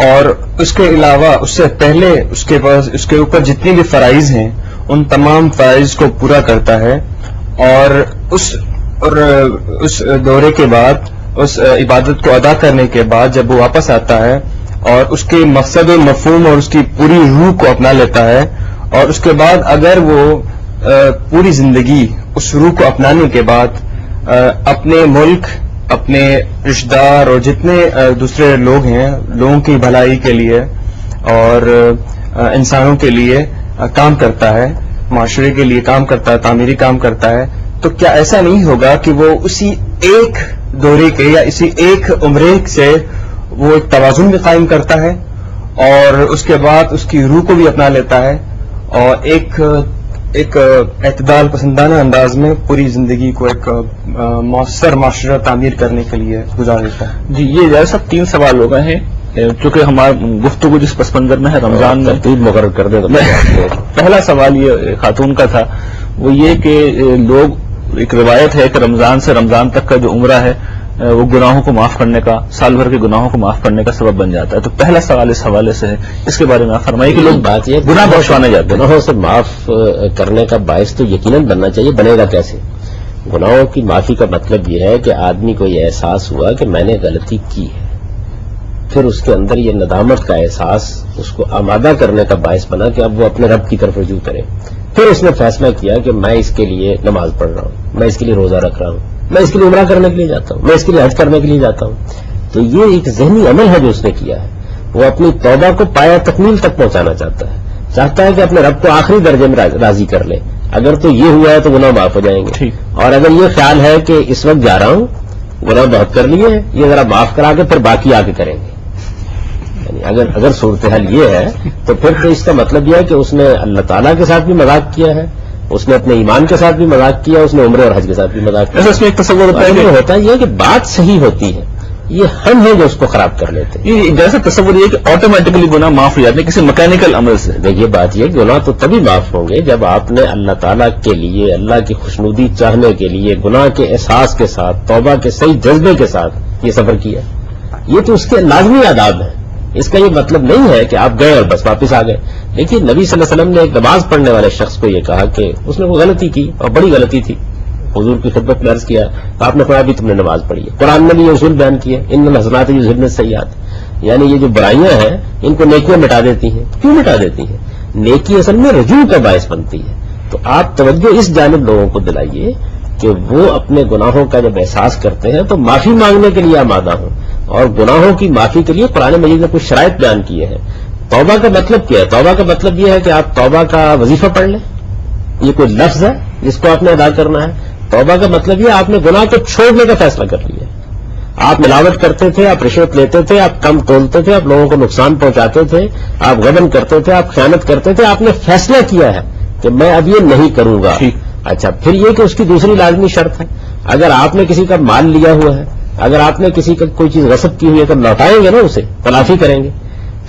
اور اس کے علاوہ اس سے پہلے اس کے پاس اس کے اوپر جتنی بھی فرائض ہیں ان تمام فرائض کو پورا کرتا ہے، اور اس دورے کے بعد اس عبادت کو ادا کرنے کے بعد جب وہ واپس آتا ہے اور اس کے مقصد و مفہوم اور اس کی پوری روح کو اپنا لیتا ہے، اور اس کے بعد اگر وہ پوری زندگی اس روح کو اپنانے کے بعد اپنے ملک، اپنے رشتہ دار اور جتنے دوسرے لوگ ہیں، لوگوں کی بھلائی کے لیے اور انسانوں کے لیے کام کرتا ہے، معاشرے کے لیے کام کرتا ہے، تعمیری کام کرتا ہے، تو کیا ایسا نہیں ہوگا کہ وہ اسی ایک دورے کے یا اسی ایک عمرے سے وہ ایک توازن بھی قائم کرتا ہے اور اس کے بعد اس کی روح کو بھی اپنا لیتا ہے اور ایک اعتدال پسندانہ انداز میں پوری زندگی کو ایک مؤثر معاشرہ تعمیر کرنے کے لیے گزار دیتا ہے؟ جی، یہ جیسا سب 3 سوال ہو گئے ہیں چونکہ ہمارا گفتگو جس پس منظر میں ہے رمضان میں ترتیب مقرر کر دیں تو پہلا سوال یہ خاتون کا تھا، وہ یہ کہ لوگ، ایک روایت ہے کہ رمضان سے رمضان تک کا جو عمرہ ہے وہ گناہوں کو معاف کرنے کا، سال بھر کے گناہوں کو معاف کرنے کا سبب بن جاتا ہے. تو پہلا سوال اس حوالے سے ہے، اس کے بارے میں آپ فرمائیے کہ لوگ بات یہ گناہ بخشوانے جاتے ہیں. گناہوں سے معاف کرنے کا باعث تو یقیناً بننا چاہیے، بنے گا کیسے؟ گناہوں کی معافی کا مطلب یہ ہے کہ آدمی کو یہ احساس ہوا کہ میں نے غلطی کی ہے، پھر اس کے اندر یہ ندامت کا احساس اس کو آمادہ کرنے کا باعث بنا کہ اب وہ اپنے رب کی طرف رجوع کرے. پھر اس نے فیصلہ کیا کہ میں اس کے لیے نماز پڑھ رہا ہوں، میں اس کے لیے روزہ رکھ رہا ہوں، میں اس کے لیے عمرہ کرنے کے لیے جاتا ہوں، میں اس کے لیے حج کرنے کے لیے جاتا ہوں. تو یہ ایک ذہنی عمل ہے جو اس نے کیا ہے. وہ اپنی توبہ کو پایا تکمیل تک پہنچانا چاہتا ہے کہ اپنے رب کو آخری درجے میں راضی کر لے. اگر تو یہ ہوا ہے تو گناہ معاف ہو جائیں گے، اور اگر یہ خیال ہے کہ اس وقت جا رہا ہوں، گناہ بہت کر لیے ہیں، یہ ذرا معاف کرا کے پھر باقی آ کے کریں گے، یعنی اگر صورتحال یہ ہے تو پھر تو اس کا مطلب یہ ہے کہ اس نے اللہ تعالیٰ کے ساتھ بھی مذاق کیا ہے، اس نے اپنے ایمان کے ساتھ بھی مذاق کیا، اس نے عمرے اور حج کے ساتھ بھی مذاق کیا. اس میں ایک تصور ہوتا ہے یہ کہ بات صحیح ہوتی ہے، یہ ہم ہیں جو اس کو خراب کر لیتے ہیں. یہ جیسا تصور یہ کہ آٹومیٹکلی گناہ معاف ہو جاتے ہیں کسی میکینکل عمل سے. دیکھیے بات یہ گناہ تو تبھی معاف ہوں گے جب آپ نے اللہ تعالیٰ کے لیے، اللہ کی خوشنودی چاہنے کے لیے گناہ کے احساس کے ساتھ، توبہ کے صحیح جذبے کے ساتھ یہ سفر کیا. یہ تو اس کے لازمی آداب ہیں. اس کا یہ مطلب نہیں ہے کہ آپ گئے اور بس واپس آ گئے. لیکن نبی صلی اللہ علیہ وسلم نے ایک نماز پڑھنے والے شخص کو یہ کہا کہ اس نے وہ غلطی کی اور بڑی غلطی تھی. حضور کی خدمت میں عرض کیا تو آپ نے فرمایا بھی تم نے نماز پڑھی ہے. قرآن نے بھی یہ اصول بیان کیا، ان الحسنات یذہبن السیئات، یعنی یہ جو برائیاں ہیں ان کو نیکیاں مٹا دیتی ہیں. کیوں مٹا دیتی ہیں؟ نیکی اصل میں رجوع کا باعث بنتی ہے. تو آپ توجہ اس جانب لوگوں کو دلائیے کہ وہ اپنے گناہوں کا جب احساس کرتے ہیں تو معافی مانگنے کے لیے آمادہ ہوں. اور گناہوں کی معافی کے لیے قرآن مجید نے کچھ شرائط بیان کیے ہیں. توبہ کا مطلب کیا ہے؟ توبہ کا مطلب یہ ہے کہ آپ توبہ کا وظیفہ پڑھ لیں. یہ کوئی لفظ ہے جس کو آپ نے ادا کرنا ہے. توبہ کا مطلب یہ آپ نے گناہ کو چھوڑنے کا فیصلہ کر لیا. آپ ملاوٹ کرتے تھے، آپ رشوت لیتے تھے، آپ کم تولتے تھے، آپ لوگوں کو نقصان پہنچاتے تھے، آپ غبن کرتے تھے، آپ خیانت کرتے تھے. آپ نے فیصلہ کیا ہے کہ میں اب یہ نہیں کروں گا. اچھا، پھر یہ کہ اس کی دوسری لازمی شرط ہے، اگر آپ نے کسی کا مال لیا ہوا ہے، اگر آپ نے کسی کا کوئی چیز غصب کی ہوئی ہے تو لوٹائیں گے نا، اسے تلافی کریں گے.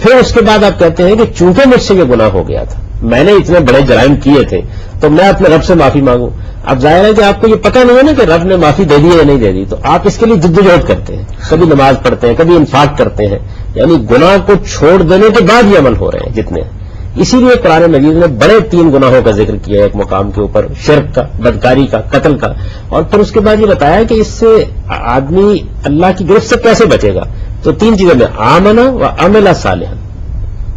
پھر اس کے بعد آپ کہتے ہیں کہ چونکہ مجھ سے یہ گناہ ہو گیا تھا، میں نے اتنے بڑے جرائم کیے تھے، تو میں اپنے رب سے معافی مانگوں. اب ظاہر ہے کہ آپ کو یہ پتہ نہیں ہے نا کہ رب نے معافی دے دی یا نہیں دے دی، تو آپ اس کے لیے جدوجہد کرتے ہیں، کبھی نماز پڑھتے ہیں، کبھی انفاق کرتے ہیں، یعنی گناہ کو چھوڑ دینے کے بعد یہ عمل ہو رہے ہیں جتنے. اسی لیے قرآن مجید نے بڑے 3 گناہوں کا ذکر کیا ہے ایک مقام کے اوپر، شرک کا، بدکاری کا، قتل کا، اور پھر اس کے بعد یہ بتایا کہ اس سے آدمی اللہ کی گرفت سے کیسے بچے گا. تو 3 چیزیں میں آمنا و عمل صالحا،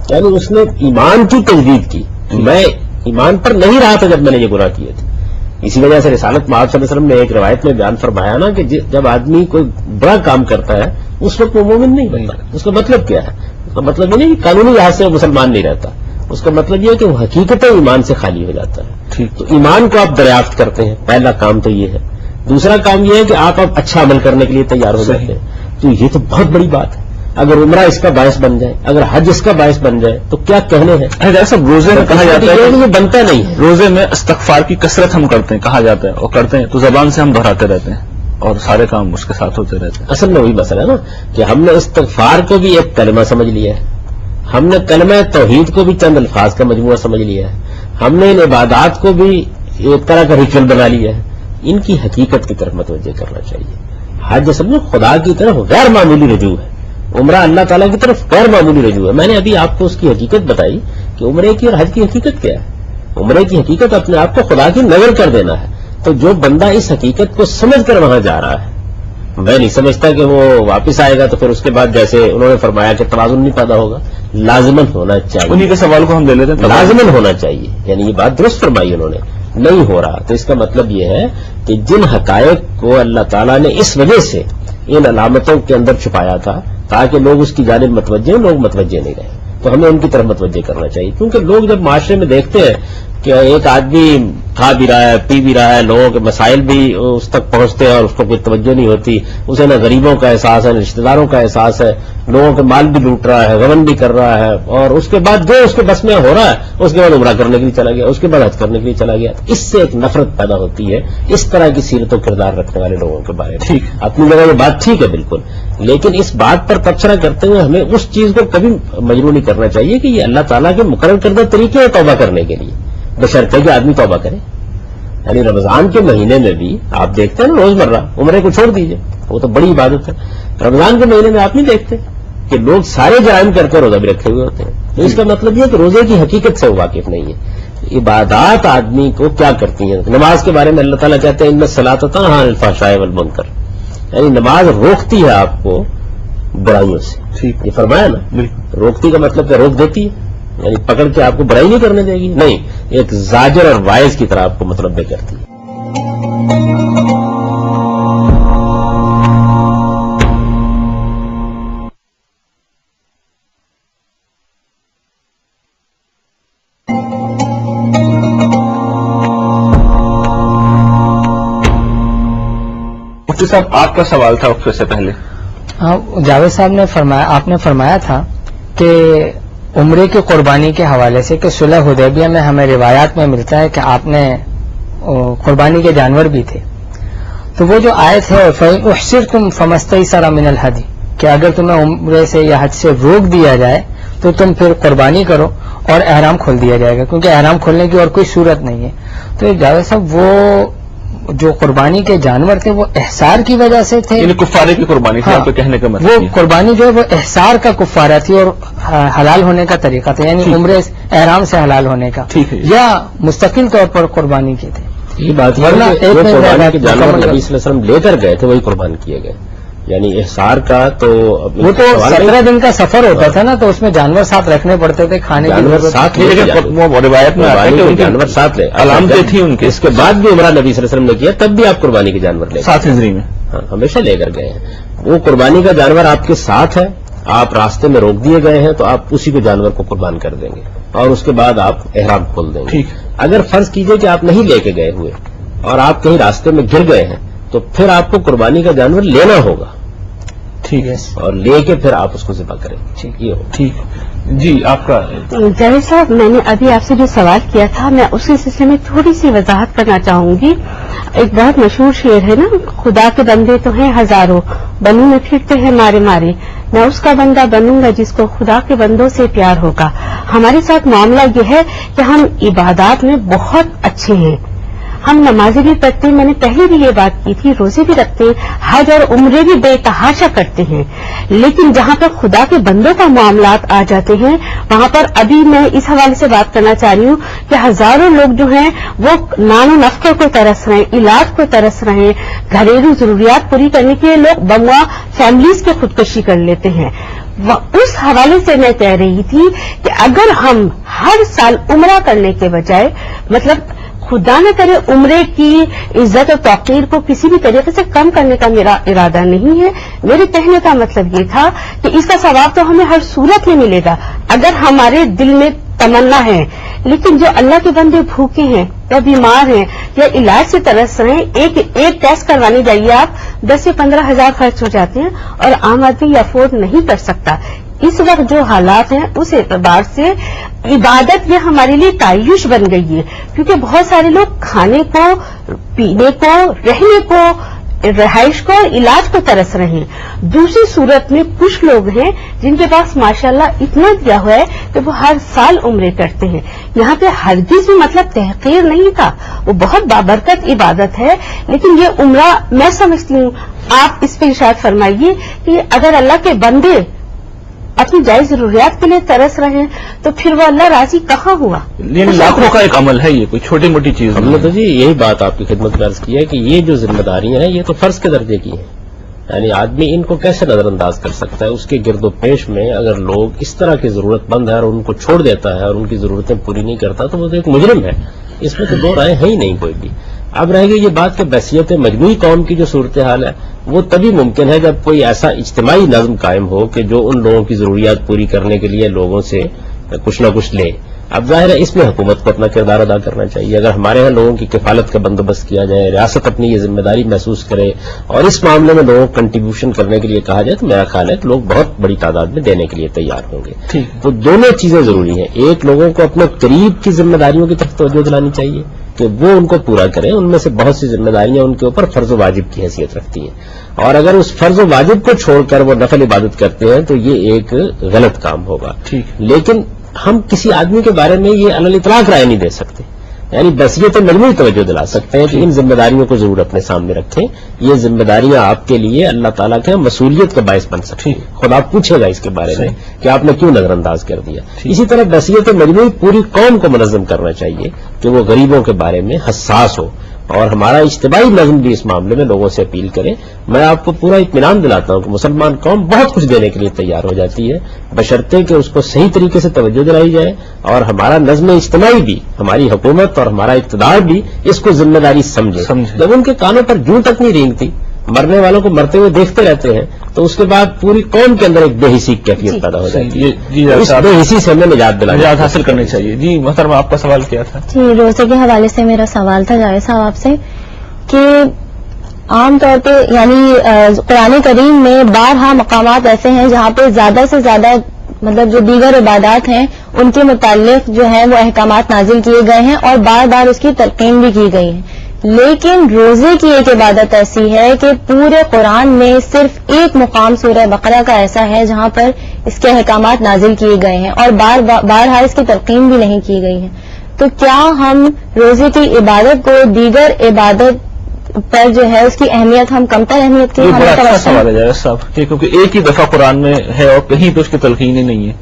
یعنی اس نے ایمان کی تجدید کی. میں ایمان پر نہیں رہا تھا جب میں نے یہ گناہ کیے تھے. اسی وجہ سے رسالت مآب صلی اللہ علیہ وسلم نے ایک روایت میں بیان فرمایا نا کہ جب آدمی کوئی بڑا کام کرتا ہے اس وقت وہ مومن نہیں بنتا. اس کا مطلب کیا ہے؟ اس کا مطلب یہ نہیں کہ قانونی لحاظ سے وہ مسلمان نہیں رہتا، اس کا مطلب یہ ہے کہ وہ حقیقت ایمان سے خالی ہو جاتا ہے. تو ایمان کو آپ دریافت کرتے ہیں، پہلا کام تو یہ ہے. دوسرا کام یہ ہے کہ آپ اب اچھا عمل کرنے کے لیے تیار ہو جاتے ہیں. تو یہ تو بہت بڑی بات ہے. اگر عمرہ اس کا باعث بن جائے، اگر حج اس کا باعث بن جائے تو کیا کہنے ہیں. صاحب روزے میں کہا جاتا ہے یہ بنتا نہیں ہے. روزے میں استغفار کی کثرت ہم کرتے ہیں، کہا جاتا ہے، اور کرتے ہیں تو زبان سے ہم دہراتے رہتے ہیں اور سارے کام اس کے ساتھ ہوتے رہتے ہیں. اصل میں وہی مسئلہ ہے نا کہ ہم نے استغفار کو بھی ایک کلمہ سمجھ لیا ہے، ہم نے کلمہ توحید کو بھی چند الفاظ کا مجموعہ سمجھ لیا ہے، ہم نے ان عبادات کو بھی ایک طرح کا ریچول بنا لیا ہے. ان کی حقیقت کی طرف متوجہ کرنا چاہیے. حج اصل میں خدا کی طرف غیر معمولی رجوع ہے، عمرہ اللہ تعالیٰ کی طرف غیر معمولی رجوع ہے. میں نے ابھی آپ کو اس کی حقیقت بتائی کہ عمرے کی اور حج کی حقیقت کیا ہے. عمرے کی حقیقت اپنے آپ کو خدا کی نظر کر دینا ہے. تو جو بندہ اس حقیقت کو سمجھ کر وہاں جا رہا ہے، میں نہیں سمجھتا کہ وہ واپس آئے گا تو پھر اس کے بعد جیسے انہوں نے فرمایا کہ توازن نہیں پیدا ہوگا. لازمن ہونا چاہیے. انہی کے سوال کو ہم لے لیتے ہیں. لازمن ہونا چاہیے، یعنی یہ بات درست فرمائی انہوں نے، نہیں ہو رہا. تو اس کا مطلب یہ ہے کہ جن حقائق کو اللہ تعالیٰ نے اس وجہ سے ان علامتوں کے اندر چھپایا تھا تاکہ لوگ اس کی جانب متوجہ، لوگ متوجہ نہیں گئے، تو ہمیں ان کی طرف متوجہ کرنا چاہیے. کیونکہ لوگ جب معاشرے میں دیکھتے ہیں کہ ایک آدمی کھا بھی رہا ہے، پی بھی رہا ہے، لوگوں کے مسائل بھی اس تک پہنچتے ہیں اور اس کو کوئی توجہ نہیں ہوتی، اسے نہ غریبوں کا احساس ہے، نہ رشتہ داروں کا احساس ہے، لوگوں کے مال بھی لوٹ رہا ہے، غبن بھی کر رہا ہے، اور اس کے بعد جو اس کے بس میں ہو رہا ہے اس کے بعد عمرہ کرنے کے لیے چلا گیا، اس کے بعد حج کرنے کے لیے چلا گیا. اس سے ایک نفرت پیدا ہوتی ہے اس طرح کی سیرت و کردار رکھنے والے لوگوں کے بارے میں. ٹھیک، اپنی جگہ یہ بات ٹھیک ہے بالکل، لیکن اس بات پر تبصرہ کرتے ہوئے ہمیں اس چیز کو کبھی مجبور نہیں کرنا چاہیے کہ یہ اللہ تعالیٰ کے مقرر کردہ طریقے ہیں توبہ کرنے کے لیے، بشرطے کہ آدمی توبہ کرے. یعنی رمضان کے مہینے میں بھی آپ دیکھتے ہیں نا روز مرہ عمرے کو چھوڑ دیجئے، وہ تو بڑی عبادت ہے. رمضان کے مہینے میں آپ نہیں دیکھتے کہ لوگ سارے جرائم کر کے روزہ بھی رکھے ہوئے ہوتے ہیں. تو اس کا مطلب یہ کہ روزے کی حقیقت سے وہ واقف نہیں ہے. عبادات آدمی کو کیا کرتی ہیں؟ نماز کے بارے میں اللہ تعالیٰ کہتے ہیں ان الصلاۃ تنہی عن الفحشاء والمنکر، یعنی نماز روکتی ہے آپ کو برائیوں سے. ٹھیک، یہ فرمایا نا، روکتی کا مطلب کہ روک دیتی ہے، یعنی پکڑ کے آپ کو برائی نہیں کرنے دے گی، نہیں، ایک زاجر اور وائز کی طرح آپ کو متنبہ کرتی ہے. مفتی صاحب آپ کا سوال تھا وقفے سے پہلے. ہاں، جاوید صاحب نے فرمایا، آپ نے فرمایا تھا کہ عمرے کی قربانی کے حوالے سے کہ صلح حدیبیہ میں ہمیں روایات میں ملتا ہے کہ آپ نے قربانی کے جانور بھی تھے. تو وہ جو آیت ہے فَإِنْ أُحْصِرْتُمْ فَمَسْتَيْسَرَ مِنَ الْهَدْيِ کہ اگر تمہیں عمرے سے یا حج سے روک دیا جائے تو تم پھر قربانی کرو اور احرام کھول دیا جائے گا، کیونکہ احرام کھولنے کی اور کوئی صورت نہیں ہے. تو جاوید صاحب وہ جو قربانی کے جانور تھے وہ احصار کی وجہ سے تھے، یعنی کفارے کی قربانی تھی، ہاں، آپ کے کہنے کا وہ مطلب یہ. قربانی جو ہے وہ احصار کا کفارہ تھی اور حلال ہونے کا طریقہ تھا، یعنی ٹھیک. عمرے احرام سے حلال ہونے کا، ٹھیک ہے. یا مستقل طور پر قربانی کی تھی. یہ بات یہ ورنہ ہے کہ ایک جو میں قربانی کے جانور مکمل نبی صلی اللہ علیہ وسلم لے کر گئے تھے وہی قربان کیے گئے. یعنی احصار کا تو وہ تو 17 دن کا سفر ہوتا تھا نا، تو اس میں جانور ساتھ رکھنے پڑتے تھے، کھانے کی جانور ضرورت ساتھ تھی. لے لیکن کے وہ روایت میں آتا ہے کہ قربانی ان کے کے جانور ساتھ لے، علامتیں تھیں ان کے، اس کے بعد بھی عمرہ نبی صلی اللہ علیہ وسلم نے کیا تب بھی آپ قربانی کے جانور لے گئے. 7 ہجری میں. ہاں، ہمیشہ لے کر گئے ہیں. وہ قربانی کا جانور آپ کے ساتھ ہے، آپ راستے میں روک دیے گئے ہیں تو آپ اسی کو جانور کو قربان کر دیں گے اور اس کے بعد آپ احرام کھول دیں گے. ٹھیک. اگر فرض کیجئے کہ آپ نہیں لے کے گئے ہوئے اور آپ کہیں راستے میں گر گئے ہیں تو پھر آپ کو قربانی کا جانور لینا ہوگا، ٹھیک ہے. اور لے کے پھر آپ اس کو ذبح کریں. یہ ہوگا. ٹھیک. جی آپ کا. جاوید صاحب، میں نے ابھی آپ سے جو سوال کیا تھا میں اسی سلسلے میں تھوڑی سی وضاحت کرنا چاہوں گی. ایک بہت مشہور شعر ہے نا، خدا کے بندے تو ہیں ہزاروں، بنوں میں پھرتے ہیں مارے مارے، میں اس کا بندہ بنوں گا جس کو خدا کے بندوں سے پیار ہوگا. ہمارے ساتھ معاملہ یہ ہے کہ ہم عبادات میں بہت اچھے ہیں، ہم نمازیں بھی پڑھتے ہیں، میں نے پہلے بھی یہ بات کی تھی، روزے بھی رکھتے ہیں، حج اور عمرے بھی بے تحاشا کرتے ہیں، لیکن جہاں پر خدا کے بندوں کا معاملات آ جاتے ہیں وہاں پر ابھی میں اس حوالے سے بات کرنا چاہ رہی ہوں کہ ہزاروں لوگ جو ہیں وہ نان و نفقے کو ترس رہے ہیں، علاج کو ترس رہے ہیں، گھریلو ضروریات پوری کرنے کے لیے لوگ بموا فیملیز کی خودکشی کر لیتے ہیں. اس حوالے سے میں کہہ رہی تھی کہ اگر ہم ہر سال عمرہ کرنے کے بجائے، مطلب خدا نہ کرے عمرے کی عزت اور توقیر کو کسی بھی طریقے سے کم کرنے کا میرا ارادہ نہیں ہے، میرے کہنے کا مطلب یہ تھا کہ اس کا ثواب تو ہمیں ہر صورت میں ملے گا اگر ہمارے دل میں تمنا ہے. لیکن جو اللہ کے بندے بھوکے ہیں یا بیمار ہیں یا علاج سے ترس رہے ہیں، ایک ٹیسٹ کروانے جائیے آپ 10 سے 15 ہزار خرچ ہو جاتے ہیں اور عام آدمی یہ افورڈ نہیں کر سکتا. اس وقت جو حالات ہیں اس اعتبار سے عبادت یہ ہمارے لیے تعیش بن گئی ہے، کیونکہ بہت سارے لوگ کھانے کو، پینے کو، رہنے کو، رہائش کو اور علاج کو ترس رہے ہیں. دوسری صورت میں کچھ لوگ ہیں جن کے پاس ماشاءاللہ اتنا دیا ہوا ہے کہ وہ ہر سال عمرے کرتے ہیں. یہاں پہ ہرگز بھی مطلب تحقیر نہیں تھا، وہ بہت بابرکت عبادت ہے. لیکن یہ عمرہ میں سمجھتی ہوں، آپ اس پہ ارشاد فرمائیے کہ اگر اللہ کے بندے اپنی جائز ضروریات کے لیے ترس رہے ہیں تو پھر وہ اللہ راضی کہاں ہوا؟ یعنی لاکھوں کا ایک عمل ہے، یہ کوئی چھوٹی موٹی چیز ہم نے تو جی یہی بات آپ کی خدمت میں عرض کی ہے کہ یہ جو ذمہ داریاں ہیں یہ تو فرض کے درجے کی ہیں. یعنی آدمی ان کو کیسے نظر انداز کر سکتا ہے؟ اس کے گرد و پیش میں اگر لوگ اس طرح کی ضرورت مند ہے اور ان کو چھوڑ دیتا ہے اور ان کی ضرورتیں پوری نہیں کرتا تو وہ تو ایک مجرم ہے. اس میں تو دو رائے ہیں ہی نہیں کوئی بھی. اب رہ گئی یہ بات کہ بحثیت مجموعی قوم کی جو صورتحال ہے وہ تبھی ممکن ہے جب کوئی ایسا اجتماعی نظم قائم ہو کہ جو ان لوگوں کی ضروریات پوری کرنے کے لیے لوگوں سے کچھ نہ کچھ لے. اب ظاہر ہے اس میں حکومت کو اپنا کردار ادا کرنا چاہیے. اگر ہمارے ہاں لوگوں کی کفالت کا بندوبست کیا جائے, ریاست اپنی یہ ذمہ داری محسوس کرے اور اس معاملے میں لوگوں کو کنٹریبیوشن کرنے کے لیے کہا جائے, تو میرا خیال ہے کہ لوگ بہت بڑی تعداد میں دینے کے لیے تیار ہوں گے. تو دونوں چیزیں ضروری ہیں. ایک, لوگوں کو اپنے قریب کی ذمہ داریوں کی طرف توجہ دلانی چاہیے کہ وہ ان کو پورا کریں. ان میں سے بہت سی ذمہ داریاں ان کے اوپر فرض و واجب کی حیثیت رکھتی ہیں, اور اگر اس فرض و واجب کو چھوڑ کر وہ نفل عبادت کرتے ہیں تو یہ ایک غلط کام ہوگا. لیکن ہم کسی آدمی کے بارے میں یہ علی الاطلاق رائے نہیں دے سکتے, یعنی بصیرت مجموعی توجہ دلا سکتے ہیں کہ ان ذمہ داریوں کو ضرور اپنے سامنے رکھیں. یہ ذمہ داریاں آپ کے لیے اللہ تعالیٰ کے مسئولیت کا باعث بن سکتی ہیں. خدا پوچھے گا اس کے بارے میں کہ آپ نے کیوں نظر انداز کر دیا. اسی طرح بصیرت مجموعی پوری قوم کو منظم کرنا چاہیے کہ وہ غریبوں کے بارے میں حساس ہو, اور ہمارا اجتماعی نظم بھی اس معاملے میں لوگوں سے اپیل کرے. میں آپ کو پورا اطمینان دلاتا ہوں کہ مسلمان قوم بہت کچھ دینے کے لیے تیار ہو جاتی ہے, بشرطے کہ اس کو صحیح طریقے سے توجہ دلائی جائے, اور ہمارا نظم اجتماعی بھی, ہماری حکومت اور ہمارا اقتدار بھی اس کو ذمہ داری سمجھے. جب ان کے کانوں پر جوں تک نہیں رینگتی, مرنے والوں کو مرتے ہوئے دیکھتے رہتے ہیں, تو اس کے بعد پوری قوم کے اندر ایک بے حسی کیفیت پیدا ہو جاتی ہے. اس بے حسی سے ہمیں نجات حاصل کرنی چاہیے. جی محترمہ, آپ کا سوال کیا تھا؟ جی, روزے کے حوالے سے میرا سوال تھا جاوید صاحب آپ سے کہ عام طور پہ یعنی قرآن کریم میں بارہا مقامات ایسے ہیں جہاں پہ زیادہ سے زیادہ مطلب جو دیگر عبادات ہیں ان کے متعلق جو ہیں وہ احکامات نازل کیے گئے ہیں اور بار بار اس کی تلقین بھی کی گئی ہے. لیکن روزے کی ایک عبادت ایسی ہے کہ پورے قرآن میں صرف ایک مقام سورہ بقرہ کا ایسا ہے جہاں پر اس کے احکامات نازل کیے گئے ہیں اور بارہا اس کی تلقین بھی نہیں کی گئی ہے. تو کیا ہم روزے کی عبادت کو دیگر عبادت پر جو ہے اس کی اہمیت ہم کمتر اہمیت کی بڑا اچھا سوال ہے جاوید صاحب, کیونکہ ایک ہی دفعہ قرآن میں ہے اور کہیں پہ اس کی تلقین ہی نہیں ہے,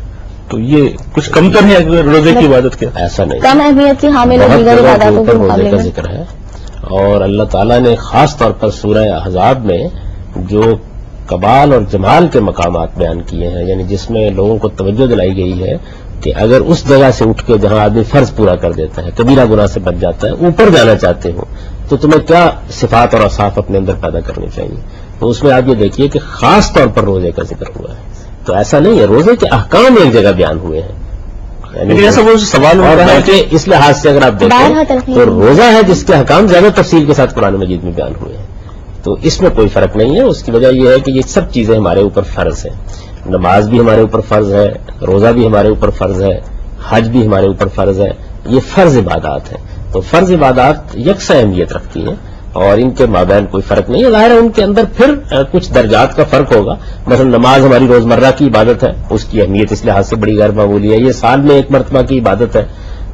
تو یہ کچھ کمتر ہے روزے کی عبادت کے؟ ایسا نہیں, کم اہمیت کی حامل ہے دیگر عبادتوں کے مقابلے میں. ذکر ہے, اور اللہ تعالیٰ نے خاص طور پر سورہ احزاب میں جو کمال اور جمال کے مقامات بیان کیے ہیں, یعنی جس میں لوگوں کو توجہ دلائی گئی ہے کہ اگر اس جگہ سے اٹھ کے جہاں آدمی فرض پورا کر دیتا ہے, کبیرہ گناہ سے بچ جاتا ہے, اوپر جانا چاہتے ہو, تو تمہیں کیا صفات اور اوصاف اپنے اندر پیدا کرنی چاہیے. تو اس میں آپ یہ دیکھیے کہ خاص طور پر روزے کا ذکر ہوا ہے. تو ایسا نہیں ہے, روزے کے احکام ایک جگہ بیان ہوئے ہیں, ایسا وہ سوال اور ہے کہ اس لحاظ سے اگر آپ دیکھیں تو روزہ ہے جس کے احکام زیادہ تفصیل کے ساتھ قرآن مجید میں بیان ہوئے ہیں. تو اس میں کوئی فرق نہیں ہے. اس کی وجہ یہ ہے کہ یہ سب چیزیں ہمارے اوپر فرض ہیں. نماز بھی ہمارے اوپر فرض ہے, روزہ بھی ہمارے اوپر فرض ہے, حج بھی ہمارے اوپر فرض ہے. یہ فرض عبادات ہیں. تو فرض عبادات یکساں اہمیت رکھتی ہیں اور ان کے مابین کوئی فرق نہیں ہے. ظاہر ہے ان کے اندر پھر کچھ درجات کا فرق ہوگا. مثلا نماز ہماری روزمرہ کی عبادت ہے, اس کی اہمیت اس لحاظ سے بڑی غیر معمولی ہے. یہ سال میں ایک مرتبہ کی عبادت ہے,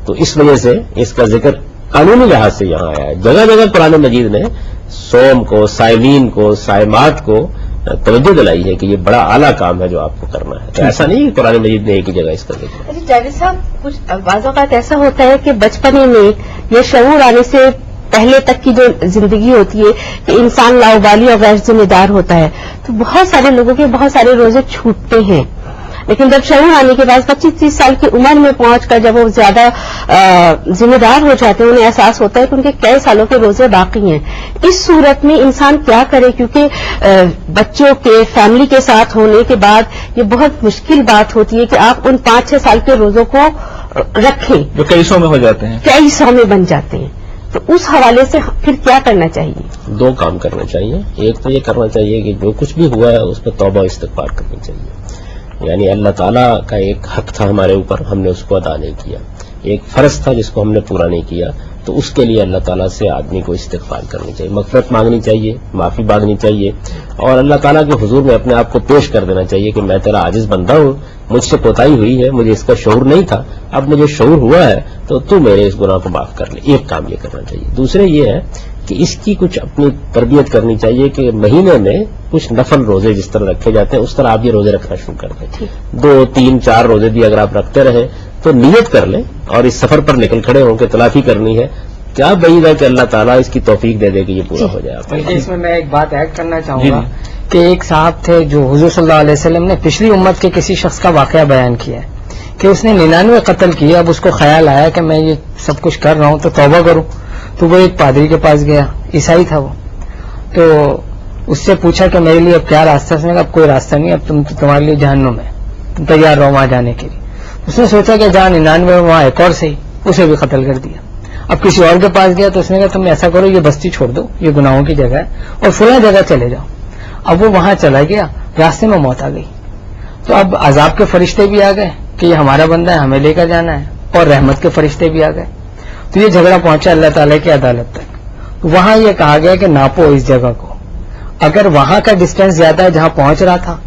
تو اس وجہ سے اس کا ذکر قانونی لحاظ سے یہاں آیا ہے. جگہ جگہ قرآن مجید نے صوم کو, صائمین کو, صائمات کو توجہ دلائی ہے کہ یہ بڑا اعلیٰ کام ہے جو آپ کو کرنا ہے. تو ایسا نہیں کہ قرآن مجید نے ایک ہی جگہ اس کا ذکر. جاوید صاحب, کچھ بعض اوقات ایسا ہوتا ہے کہ بچپنے میں یا شعور آنے سے پہلے تک کی جو زندگی ہوتی ہے کہ انسان لاؤبالی اور غیر ذمہ دار ہوتا ہے, تو بہت سارے لوگوں کے بہت سارے روزے چھوٹتے ہیں. لیکن جب شعور آنے کے بعد 25-30 سال کی عمر میں پہنچ کر جب وہ زیادہ ذمہ دار ہو جاتے ہیں, انہیں احساس ہوتا ہے کہ ان کے کئی سالوں کے روزے باقی ہیں. اس صورت میں انسان کیا کرے, کیونکہ بچوں کے فیملی کے ساتھ ہونے کے بعد یہ بہت مشکل بات ہوتی ہے کہ آپ ان 5-6 سال کے روزوں کو رکھیں جو کئی سو میں ہو جاتے ہیں, کئی سو میں بن جاتے ہیں. تو اس حوالے سے پھر کیا کرنا چاہیے؟ 2 کام کرنا چاہیے. ایک تو یہ کرنا چاہیے کہ جو کچھ بھی ہوا ہے اس پہ توبہ و استغفار کرنی چاہیے. یعنی اللہ تعالیٰ کا ایک حق تھا ہمارے اوپر, ہم نے اس کو ادا نہیں کیا. ایک فرض تھا جس کو ہم نے پورا نہیں کیا, تو اس کے لیے اللہ تعالیٰ سے آدمی کو استغفار کرنی چاہیے, مغفرت مانگنی چاہیے, معافی مانگنی چاہیے, اور اللہ تعالیٰ کے حضور میں اپنے آپ کو پیش کر دینا چاہیے کہ میں تیرا عاجز بندہ ہوں, مجھ سے کوتاہی ہوئی ہے, مجھے اس کا شعور نہیں تھا, اب مجھے شعور ہوا ہے, تو میرے اس گناہ کو معاف کر لے. ایک کام یہ کرنا چاہیے. دوسرے یہ ہے کہ اس کی کچھ اپنی تربیت کرنی چاہیے کہ مہینے میں کچھ نفل روزے جس طرح رکھے جاتے ہیں اس طرح آپ یہ روزے رکھنا شروع کر دیں. 2, 3, 4 روزے بھی اگر آپ رکھتے رہیں تو نیت کر لیں اور اس سفر پر نکل کھڑے ہوں کہ تلافی کرنی ہے. کیا بعید ہے کہ اللہ تعالیٰ اس کی توفیق دے دے کہ یہ پورا ہو جائے. آپ اس میں ایک بات ایڈ کرنا چاہوں گا کہ ایک صاحب تھے جو حضور صلی اللہ علیہ وسلم نے پچھلی امت کے کسی شخص کا واقعہ بیان کیا ہے کہ اس نے 99 قتل کیے. اب اس کو خیال آیا کہ میں یہ سب کچھ کر رہا ہوں تو توبہ کروں, تو وہ ایک پادری کے پاس گیا, عیسائی تھا وہ, تو اس سے پوچھا کہ میرے لیے اب کیا راستہ ہے. اب کوئی راستہ نہیں, اب تمہارے لیے جہنم ہے, تم تیار رہو وہاں جانے کے لیے. اس نے سوچا کہ جہاں 99 وہاں ایک اور صحیح، اسے بھی قتل کر دیا. اب کسی اور کے پاس گیا تو اس نے کہا تم ایسا کرو، یہ بستی چھوڑ دو، یہ گناہوں کی جگہ ہے، اور فلاں جگہ چلے جاؤ. اب وہ وہاں چلا گیا، راستے میں موت آ گئی. تو اب عذاب کے فرشتے بھی آ گئے کہ یہ ہمارا بندہ ہے، ہمیں لے کر جانا ہے، اور رحمت کے فرشتے بھی آ گئے. تو یہ جھگڑا پہنچا اللہ تعالیٰ کی عدالت تک. وہاں یہ کہا گیا کہ ناپو اس جگہ کو، اگر وہاں کا ڈسٹینس زیادہ ہے جہاں پہنچ رہا تھا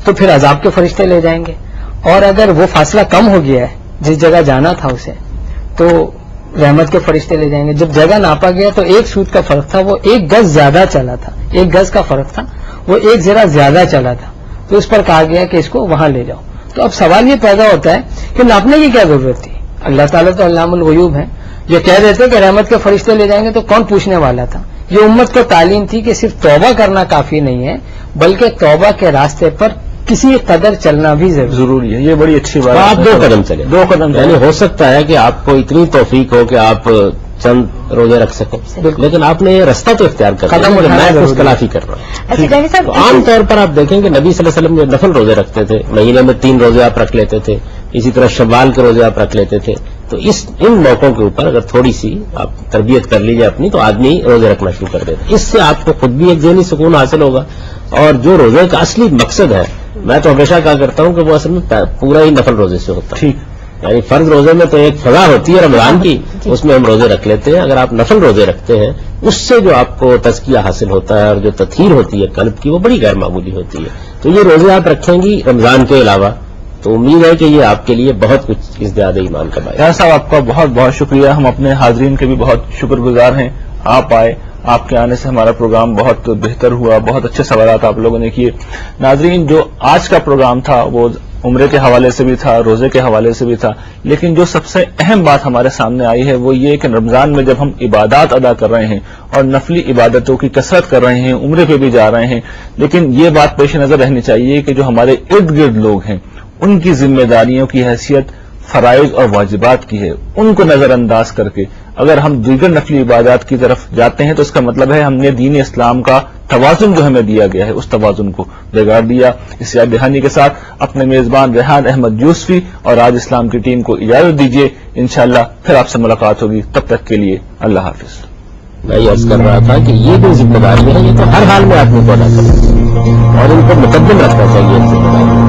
تو پھر عذاب کے فرشتے لے جائیں گے، اور اگر وہ فاصلہ کم ہو گیا ہے جس جگہ جانا تھا اسے تو رحمت کے فرشتے لے جائیں گے. جب جگہ ناپا گیا تو ایک سود کا فرق تھا، وہ 1 گز زیادہ چلا تھا، 1 گز کا فرق تھا، وہ 1 ذرا زیادہ چلا تھا. تو اس پر کہا گیا کہ اس کو وہاں لے جاؤ. تو اب سوال یہ پیدا ہوتا ہے کہ ناپنے کی کیا ضرورت تھی؟ اللہ تعالیٰ تو علام الغیوب ہے، یہ کہہ دیتے کہ رحمت کے فرشتے لے جائیں گے تو کون پوچھنے والا تھا؟ یہ امت کو تعلیم تھی کہ صرف توبہ کرنا کافی نہیں ہے، بلکہ توبہ کے راستے پر کسی قدر چلنا بھی ضروری ہے. یہ بڑی اچھی بات ہے. آپ 2 قدم چلیں، 2 قدم یعنی ہو سکتا ہے کہ آپ کو اتنی توفیق ہو کہ آپ چند روزے رکھ سکیں، لیکن آپ نے یہ رستہ تو اختیار کر لیا کہ میں اس خلافی کر رہا ہوں. اچھا ڈاکٹر صاحب، عام طور پر آپ دیکھیں کہ نبی صلی اللہ علیہ وسلم جو نفل روزے رکھتے تھے، مہینے میں 3 روزے آپ رکھ لیتے تھے، اسی طرح شوال کے روزے آپ رکھ لیتے تھے. تو ان موقعوں کے اوپر اگر تھوڑی سی آپ تربیت کر لیجیے اپنی تو آدمی روزے رکھنا شروع کر دیتا. اس سے آپ کو خود بھی ایک ذہنی سکون حاصل ہوگا، اور جو روزے کا اصلی مقصد ہے، میں تو ہمیشہ کہا کرتا ہوں کہ وہ اصل میں پورا ہی نفل روزے سے ہوتا ہے. ٹھیک، یعنی فرض روزے میں تو ایک فضا ہوتی ہے رمضان کی، اس میں ہم روزے رکھ لیتے ہیں. اگر آپ نفل روزے رکھتے ہیں اس سے جو آپ کو تزکیہ حاصل ہوتا ہے اور جو تطہیر ہوتی ہے قلب کی، وہ بڑی غیر معمولی ہوتی ہے. تو یہ روزے آپ رکھیں گی رمضان کے علاوہ تو امید ہے کہ یہ آپ کے لیے بہت کچھ ازدیاد ایمان کا باعث. یار صاحب آپ کا بہت بہت شکریہ. ہم اپنے حاضرین کے بھی بہت شکر گزار ہیں. آپ آئے، آپ کے آنے سے ہمارا پروگرام بہت بہتر ہوا، بہت اچھے سوالات آپ لوگوں نے کیے. ناظرین، جو آج کا پروگرام تھا وہ عمرے کے حوالے سے بھی تھا، روزے کے حوالے سے بھی تھا، لیکن جو سب سے اہم بات ہمارے سامنے آئی ہے وہ یہ کہ رمضان میں جب ہم عبادات ادا کر رہے ہیں اور نفلی عبادتوں کی کثرت کر رہے ہیں، عمرے پہ بھی جا رہے ہیں، لیکن یہ بات پیش نظر رہنی چاہیے کہ جو ہمارے ارد گرد لوگ ہیں ان کی ذمہ داریوں کی حیثیت فرائض اور واجبات کی ہے. ان کو نظر انداز کر کے اگر ہم دیگر نفلی عبادات کی طرف جاتے ہیں تو اس کا مطلب ہے ہم نے دین اسلام کا توازن جو ہمیں دیا گیا ہے اس توازن کو بگاڑ دیا. اس یاد دہانی کے ساتھ اپنے میزبان ریحان احمد یوسفی اور راج اسلام کی ٹیم کو اجازت دیجیے. انشاءاللہ پھر آپ سے ملاقات ہوگی. تب تک کے لیے اللہ حافظ. میں یہ عرض کر رہا تھا کہ یہ جو ذمہ داری ہے یہ تو ہر حال میں آدمی کو ادا کرنا اور ان کو مقدم رکھنا چاہیے ان ذمہ داری.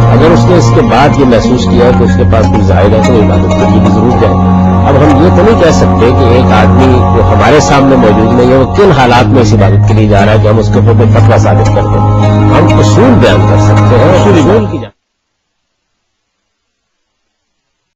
اگر اس نے اس کے بعد یہ محسوس کیا کہ اس کے پاس کوئی زائد ہے تو عبادت کے لیے بھی ضرور جائے. اب ہم یہ تو نہیں کہہ سکتے کہ ایک آدمی جو ہمارے سامنے موجود نہیں ہے وہ کن حالات میں اس عبادت کے لیے جا رہا ہے کہ ہم اس کے اوپر فتویٰ ثابت کر دیں. ہم اصول بیان کر سکتے ہیں، اصول کی